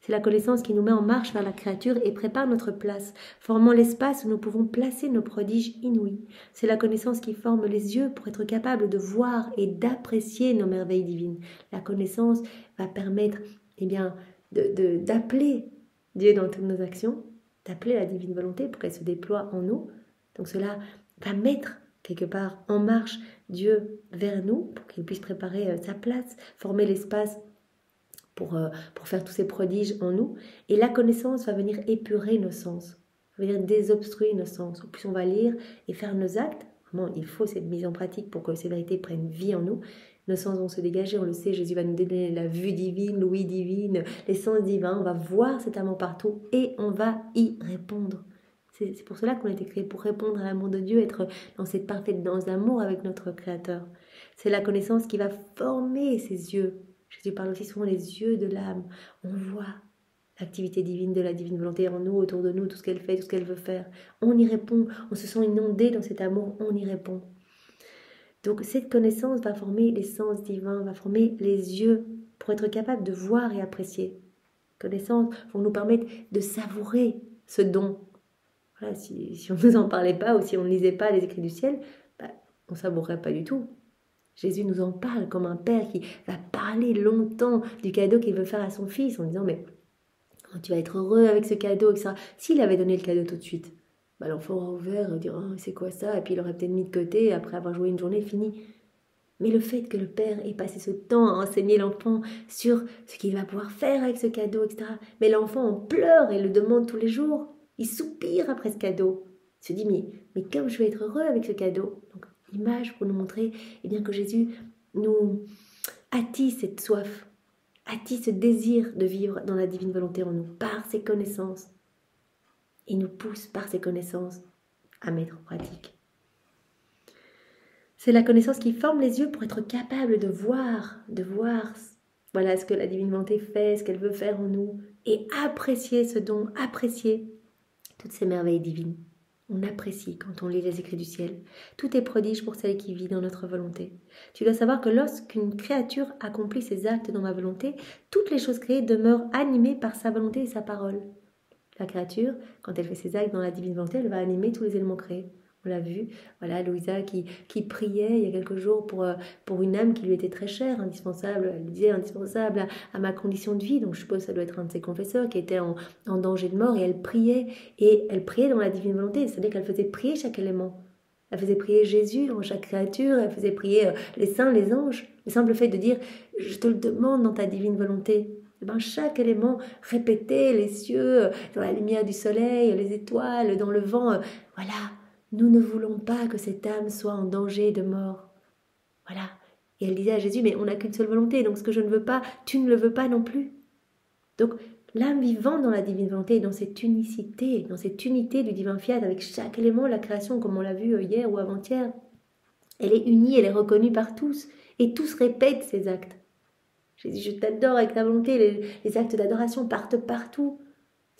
C'est la connaissance qui nous met en marche vers la créature et prépare notre place, formant l'espace où nous pouvons placer nos prodiges inouïs. C'est la connaissance qui forme les yeux pour être capable de voir et d'apprécier nos merveilles divines. La connaissance va permettre d'appeler Dieu dans toutes nos actions, d'appeler la divine volonté pour qu'elle se déploie en nous, Donc cela va mettre quelque part en marche Dieu vers nous pour qu'il puisse préparer sa place, former l'espace pour faire tous ces prodiges en nous. Et la connaissance va venir épurer nos sens, va venir désobstruer nos sens. En plus, on va lire et faire nos actes. Vraiment, il faut cette mise en pratique pour que ces vérités prennent vie en nous. Nos sens vont se dégager, on le sait, Jésus va nous donner la vue divine, l'ouïe divine, les sens divins. On va voir cet amour partout et on va y répondre. C'est pour cela qu'on a été créé, pour répondre à l'amour de Dieu, être dans cette parfaite danse d'amour avec notre Créateur. C'est la connaissance qui va former ses yeux. Jésus parle aussi souvent les yeux de l'âme. On voit l'activité divine de la divine volonté en nous, autour de nous, tout ce qu'elle fait, tout ce qu'elle veut faire. On y répond, on se sent inondé dans cet amour, on y répond. Donc cette connaissance va former les sens divins, va former les yeux pour être capable de voir et apprécier. Connaissances vont nous permettre de savourer ce don. Voilà, si on ne nous en parlait pas ou si on ne lisait pas les écrits du ciel, on ne savourerait pas du tout. Jésus nous en parle comme un père qui va parler longtemps du cadeau qu'il veut faire à son fils en disant mais tu vas être heureux avec ce cadeau, etc. S'il avait donné le cadeau tout de suite, l'enfant aurait ouvert, dire oh, c'est quoi ça, et puis il aurait peut-être mis de côté après avoir joué une journée, fini. Mais le fait que le père ait passé ce temps à enseigner l'enfant sur ce qu'il va pouvoir faire avec ce cadeau, etc. Mais l'enfant en pleure et le demande tous les jours. Il soupire après ce cadeau. Il se dit mais comme je vais être heureux avec ce cadeau. Donc l'image pour nous montrer que Jésus nous attise cette soif, attise ce désir de vivre dans la divine volonté en nous par ses connaissances. Il nous pousse par ses connaissances à mettre en pratique. C'est la connaissance qui forme les yeux pour être capable de voir voilà ce que la divine volonté fait, ce qu'elle veut faire en nous et apprécier ce don, apprécier toutes ces merveilles divines. On apprécie quand on lit les écrits du ciel. Tout est prodige pour celle qui vit dans notre volonté. Tu dois savoir que lorsqu'une créature accomplit ses actes dans ma volonté, toutes les choses créées demeurent animées par sa volonté et sa parole. La créature, quand elle fait ses actes dans la divine volonté, elle va animer tous les éléments créés. On l'a vu, voilà, Louisa qui priait il y a quelques jours pour une âme qui lui était très chère, indispensable, elle disait indispensable à ma condition de vie, donc je suppose que ça doit être un de ses confesseurs qui était en danger de mort, et elle priait dans la divine volonté, c'est-à-dire qu'elle faisait prier chaque élément. Elle faisait prier Jésus en chaque créature, elle faisait prier les saints, les anges. Le simple fait de dire « je te le demande dans ta divine volonté », chaque élément répété, les cieux, dans la lumière du soleil, les étoiles, dans le vent, voilà. Nous ne voulons pas que cette âme soit en danger de mort. Voilà. Et elle disait à Jésus, mais on n'a qu'une seule volonté, donc ce que je ne veux pas, tu ne le veux pas non plus. Donc l'âme vivante dans la divine volonté, dans cette unicité, dans cette unité du divin fiat, avec chaque élément, la création, comme on l'a vu hier ou avant-hier, elle est unie, elle est reconnue par tous, et tous répètent ses actes. Jésus, je t'adore avec ta volonté, les actes d'adoration partent partout,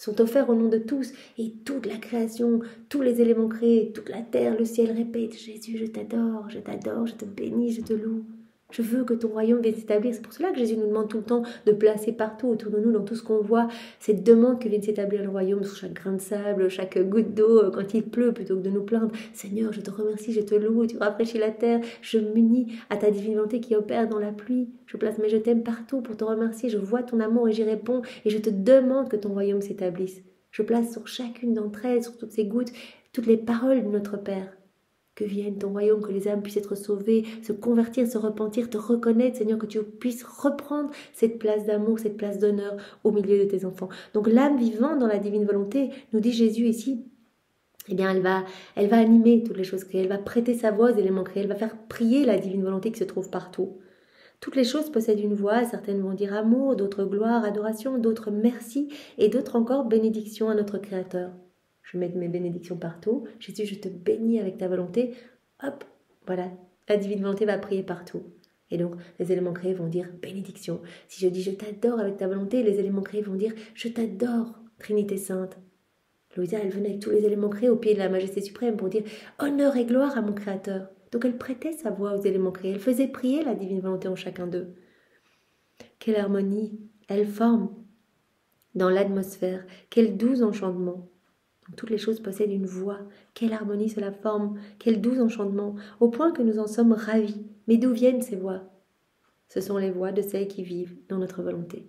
sont offerts au nom de tous, et toute la création, tous les éléments créés, toute la terre, le ciel répète, Jésus, je t'adore, je te bénis, je te loue. Je veux que ton royaume vienne s'établir. C'est pour cela que Jésus nous demande tout le temps de placer partout autour de nous, dans tout ce qu'on voit, cette demande que vienne s'établir le royaume sur chaque grain de sable, chaque goutte d'eau, quand il pleut, plutôt que de nous plaindre. Seigneur, je te remercie, je te loue, tu rafraîchis la terre, je m'unis à ta divine volonté qui opère dans la pluie. Je place mes je t'aime partout pour te remercier. Je vois ton amour et j'y réponds et je te demande que ton royaume s'établisse. Je place sur chacune d'entre elles, sur toutes ces gouttes, toutes les paroles de notre Père. Que vienne ton royaume, que les âmes puissent être sauvées, se convertir, se repentir, te reconnaître, Seigneur, que tu puisses reprendre cette place d'amour, cette place d'honneur au milieu de tes enfants. Donc l'âme vivante dans la divine volonté, nous dit Jésus ici, elle va animer toutes les choses créées, elle va prêter sa voix aux éléments créés, elle va faire prier la divine volonté qui se trouve partout. Toutes les choses possèdent une voix, certaines vont dire amour, d'autres gloire, adoration, d'autres merci et d'autres encore bénédiction à notre Créateur. Je mets mes bénédictions partout. Jésus, je te bénis avec ta volonté. Hop, voilà, la divine volonté va prier partout. Et donc, les éléments créés vont dire bénédiction. Si je dis je t'adore avec ta volonté, les éléments créés vont dire je t'adore, Trinité Sainte. Louisa, elle venait avec tous les éléments créés au pied de la Majesté suprême pour dire honneur et gloire à mon Créateur. Donc, elle prêtait sa voix aux éléments créés. Elle faisait prier la divine volonté en chacun d'eux. Quelle harmonie elle forme dans l'atmosphère. Quel doux enchantement. Toutes les choses possèdent une voix. Quelle harmonie cela forme, quel doux enchantement, au point que nous en sommes ravis. Mais d'où viennent ces voix? Ce sont les voix de celles qui vivent dans notre volonté.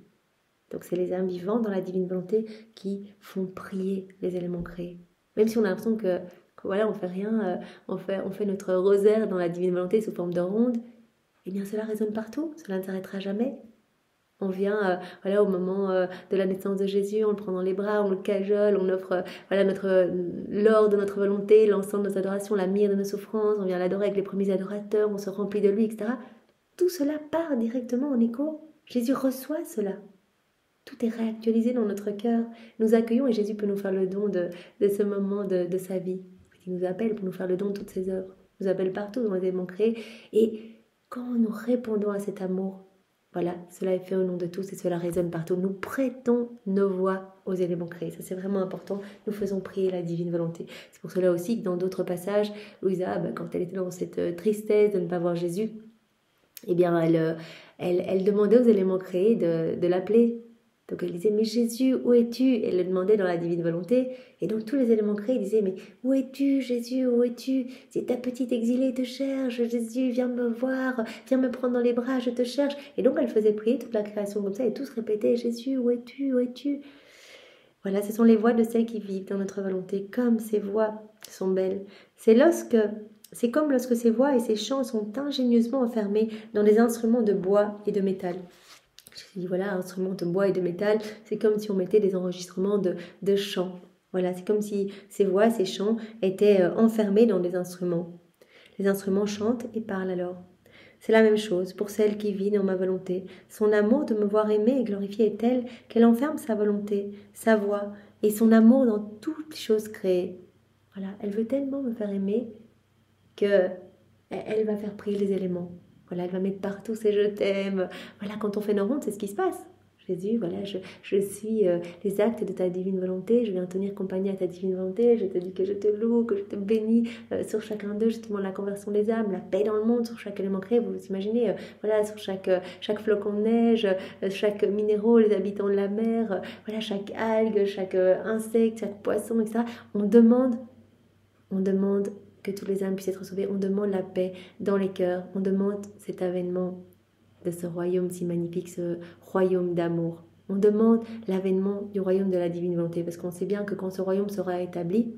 Donc c'est les âmes vivantes dans la divine volonté qui font prier les éléments créés. Même si on a l'impression que voilà, on fait rien, on fait notre rosaire dans la divine volonté sous forme de ronde, eh bien cela résonne partout, cela ne s'arrêtera jamais. On vient voilà, au moment de la naissance de Jésus, on le prend dans les bras, on le cajole, on offre voilà, l'or de notre volonté, l'encens de nos adorations, la myrrhe de nos souffrances, on vient l'adorer avec les premiers adorateurs, on se remplit de lui, etc. Tout cela part directement en écho. Jésus reçoit cela. Tout est réactualisé dans notre cœur. Nous accueillons et Jésus peut nous faire le don de ce moment de sa vie. Il nous appelle pour nous faire le don de toutes ses œuvres. Il nous appelle partout dans les éléments créés. Et quand nous répondons à cet amour, voilà, cela est fait au nom de tous et cela résonne partout. Nous prêtons nos voix aux éléments créés. Ça, c'est vraiment important. Nous faisons prier la divine volonté. C'est pour cela aussi que dans d'autres passages, Louisa, quand elle était dans cette tristesse de ne pas voir Jésus, eh bien, elle demandait aux éléments créés de l'appeler. Donc elle disait, mais Jésus, où es-tu? Elle le demandait dans la divine volonté. Et donc tous les éléments créés disaient, mais où es-tu, Jésus, où es-tu? C'est ta petite exilée te cherche, Jésus, viens me voir, viens me prendre dans les bras, je te cherche. Et donc elle faisait prier toute la création comme ça, et tous répétaient, Jésus, où es-tu, où es-tu? Voilà, ce sont les voix de celles qui vivent dans notre volonté, comme ces voix sont belles. C'est comme lorsque ces voix et ces chants sont ingénieusement enfermés dans des instruments de bois et de métal. Je dis voilà, instruments de bois et de métal, c'est comme si on mettait des enregistrements de chants. Voilà, c'est comme si ces voix, ces chants étaient enfermés dans des instruments. Les instruments chantent et parlent alors. C'est la même chose pour celle qui vit dans ma volonté. Son amour de me voir aimer et glorifier est tel qu'elle enferme sa volonté, sa voix et son amour dans toutes les choses créées. Voilà, elle veut tellement me faire aimer qu'elle va faire prier les éléments. Voilà, elle va mettre partout ses je t'aime. Voilà, quand on fait nos rondes, c'est ce qui se passe. Jésus, voilà, je suis les actes de ta divine volonté, je viens tenir compagnie à ta divine volonté, je te dis que je te loue, que je te bénis sur chacun d'eux, justement la conversion des âmes, la paix dans le monde, sur chaque élément créé, vous vous imaginez, voilà, sur chaque flocon de neige, chaque minéraux, les habitants de la mer, voilà, chaque algue, chaque insecte, chaque poisson, etc. On demande que toutes les âmes puissent être sauvées, on demande la paix dans les cœurs, on demande cet avènement de ce royaume si magnifique, ce royaume d'amour. On demande l'avènement du royaume de la divine volonté, parce qu'on sait bien que quand ce royaume sera établi,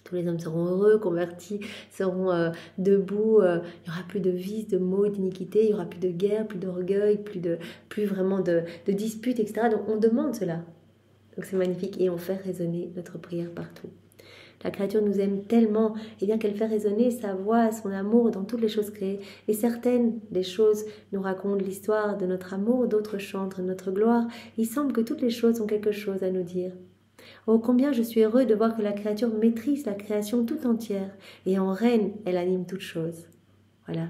tous les hommes seront heureux, convertis, seront debout, il n'y aura plus de vices, de maux, d'iniquité, il n'y aura plus de guerre, plus d'orgueil, plus vraiment de disputes, etc. Donc on demande cela. Donc c'est magnifique et on fait résonner notre prière partout. La créature nous aime tellement, et bien qu'elle fait résonner sa voix, son amour dans toutes les choses créées. Et certaines des choses nous racontent l'histoire de notre amour, d'autres chantent notre gloire. Il semble que toutes les choses ont quelque chose à nous dire. Oh, combien je suis heureux de voir que la créature maîtrise la création tout entière, et en reine, elle anime toutes choses. Voilà,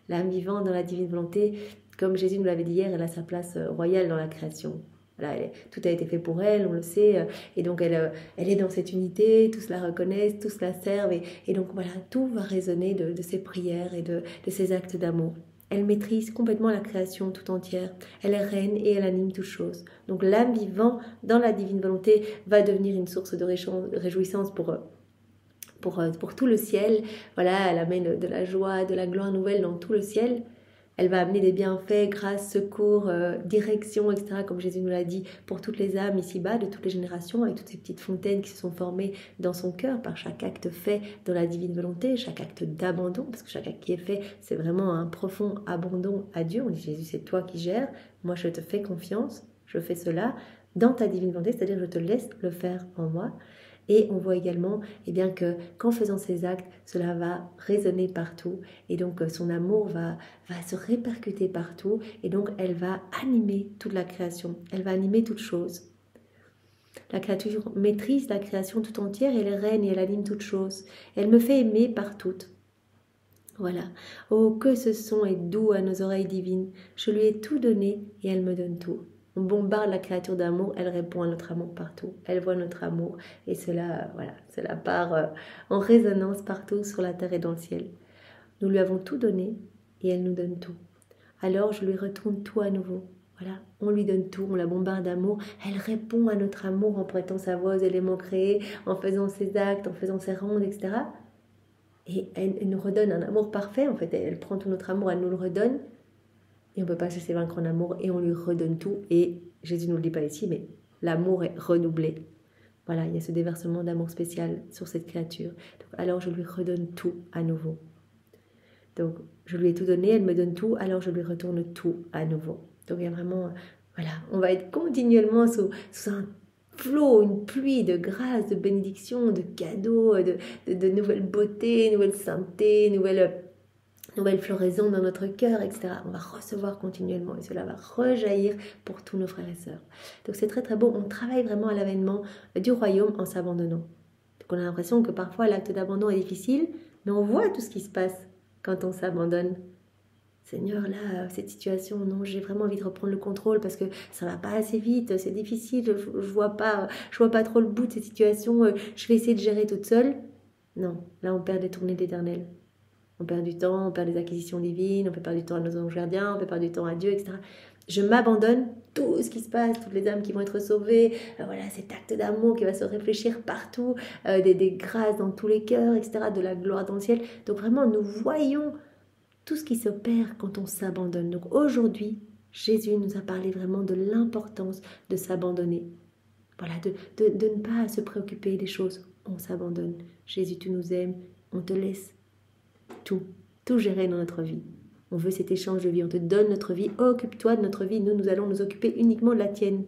l'âme vivante dans la divine volonté, comme Jésus nous l'avait dit hier, elle a sa place royale dans la création. Voilà, tout a été fait pour elle, on le sait, et donc elle est dans cette unité, tous la reconnaissent, tous la servent, et donc voilà, tout va résonner de ses prières et de ses actes d'amour. Elle maîtrise complètement la création tout entière, elle est reine et elle anime toutes choses. Donc l'âme vivant dans la divine volonté va devenir une source de réjouissance pour tout le ciel. Voilà, elle amène de la joie, de la gloire nouvelle dans tout le ciel. Elle va amener des bienfaits, grâce, secours, direction, etc., comme Jésus nous l'a dit, pour toutes les âmes ici-bas, de toutes les générations, avec toutes ces petites fontaines qui se sont formées dans son cœur par chaque acte fait dans la divine volonté, chaque acte d'abandon, parce que chaque acte qui est fait, c'est vraiment un profond abandon à Dieu. On dit, Jésus, c'est toi qui gères, moi je te fais confiance, je fais cela dans ta divine volonté, c'est-à-dire je te laisse le faire en moi. Et on voit également bien, qu'en faisant ces actes, cela va résonner partout. Et donc son amour va se répercuter partout. Et donc elle va animer toute la création. Elle va animer toute chose. La créature maîtrise la création tout entière. Elle règne et elle anime toute chose. Elle me fait aimer par toutes. Voilà. Oh, que ce son est doux à nos oreilles divines. Je lui ai tout donné et elle me donne tout. On bombarde la créature d'amour, elle répond à notre amour partout. Elle voit notre amour et cela part en résonance partout sur la terre et dans le ciel. Nous lui avons tout donné et elle nous donne tout. Alors je lui retourne tout à nouveau. Voilà, on lui donne tout, on la bombarde d'amour. Elle répond à notre amour en prêtant sa voix aux éléments créés, en faisant ses actes, en faisant ses rondes, etc. Et elle nous redonne un amour parfait. En fait, elle prend tout notre amour, elle nous le redonne. Et on ne peut pas se laisser vaincre en amour et on lui redonne tout. Et Jésus ne nous le dit pas ici, mais l'amour est renouvelé. voilà, il y a ce déversement d'amour spécial sur cette créature. Donc, alors je lui redonne tout à nouveau. Donc je lui ai tout donné, elle me donne tout, alors je lui retourne tout à nouveau. Donc il y a vraiment, voilà, on va être continuellement sous un flot, une pluie de grâce, de bénédictions, de cadeaux, de nouvelles beautés, nouvelles saintetés, nouvelle floraison dans notre cœur, etc. On va recevoir continuellement et cela va rejaillir pour tous nos frères et sœurs. Donc c'est très très beau, on travaille vraiment à l'avènement du royaume en s'abandonnant. Donc on a l'impression que parfois l'acte d'abandon est difficile, mais on voit tout ce qui se passe quand on s'abandonne. Seigneur, là, cette situation, non, j'ai vraiment envie de reprendre le contrôle parce que ça va pas assez vite, c'est difficile, je vois pas trop le bout de cette situation, je vais essayer de gérer toute seule. Non, là on perd des tournées d'éternel. On perd du temps, on perd des acquisitions divines, on peut perdre du temps à nos anges gardiens, on peut perdre du temps à Dieu, etc. Je m'abandonne, tout ce qui se passe, toutes les âmes qui vont être sauvées, voilà, cet acte d'amour qui va se réfléchir partout, des grâces dans tous les cœurs, etc., de la gloire dans le ciel. Donc vraiment, nous voyons tout ce qui s'opère quand on s'abandonne. Donc aujourd'hui, Jésus nous a parlé vraiment de l'importance de s'abandonner. Voilà, de ne pas se préoccuper des choses, on s'abandonne. Jésus, tu nous aimes, on te laisse tout gérer dans notre vie. On veut cet échange de vie, on te donne notre vie, occupe-toi de notre vie, nous allons nous occuper uniquement de la tienne.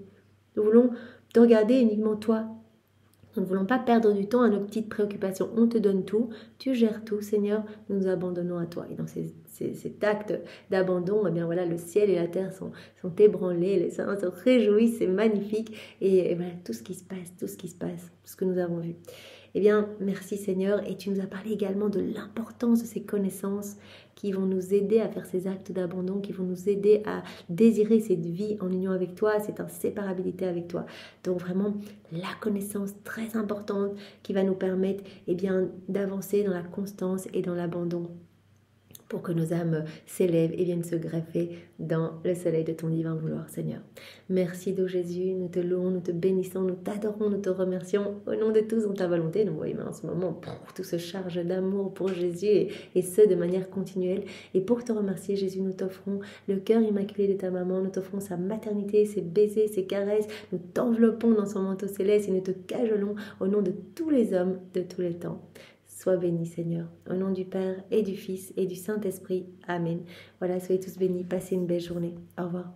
Nous voulons te regarder uniquement toi. Nous ne voulons pas perdre du temps à nos petites préoccupations. On te donne tout, tu gères tout, Seigneur, nous nous abandonnons à toi. Et dans cet acte d'abandon, eh bien voilà, le ciel et la terre sont ébranlés, les saints se réjouissent, c'est magnifique. Et voilà, tout ce qui se passe, tout ce que nous avons vu. Eh bien, merci Seigneur, et tu nous as parlé également de l'importance de ces connaissances qui vont nous aider à faire ces actes d'abandon, qui vont nous aider à désirer cette vie en union avec toi, cette inséparabilité avec toi. Donc vraiment, la connaissance très importante qui va nous permettre d'avancer dans la constance et dans l'abandon, pour que nos âmes s'élèvent et viennent se greffer dans le soleil de ton divin vouloir, Seigneur. Merci, Dieu Jésus, nous te louons, nous te bénissons, nous t'adorons, nous te remercions au nom de tous dans ta volonté. Nous voyons en ce moment tout se charge d'amour pour Jésus et ce de manière continuelle. Et pour te remercier, Jésus, nous t'offrons le cœur immaculé de ta maman, nous t'offrons sa maternité, ses baisers, ses caresses, nous t'enveloppons dans son manteau céleste et nous te cajolons au nom de tous les hommes de tous les temps. Sois béni, Seigneur, au nom du Père et du Fils et du Saint-Esprit. Amen. Voilà, soyez tous bénis, passez une belle journée. Au revoir.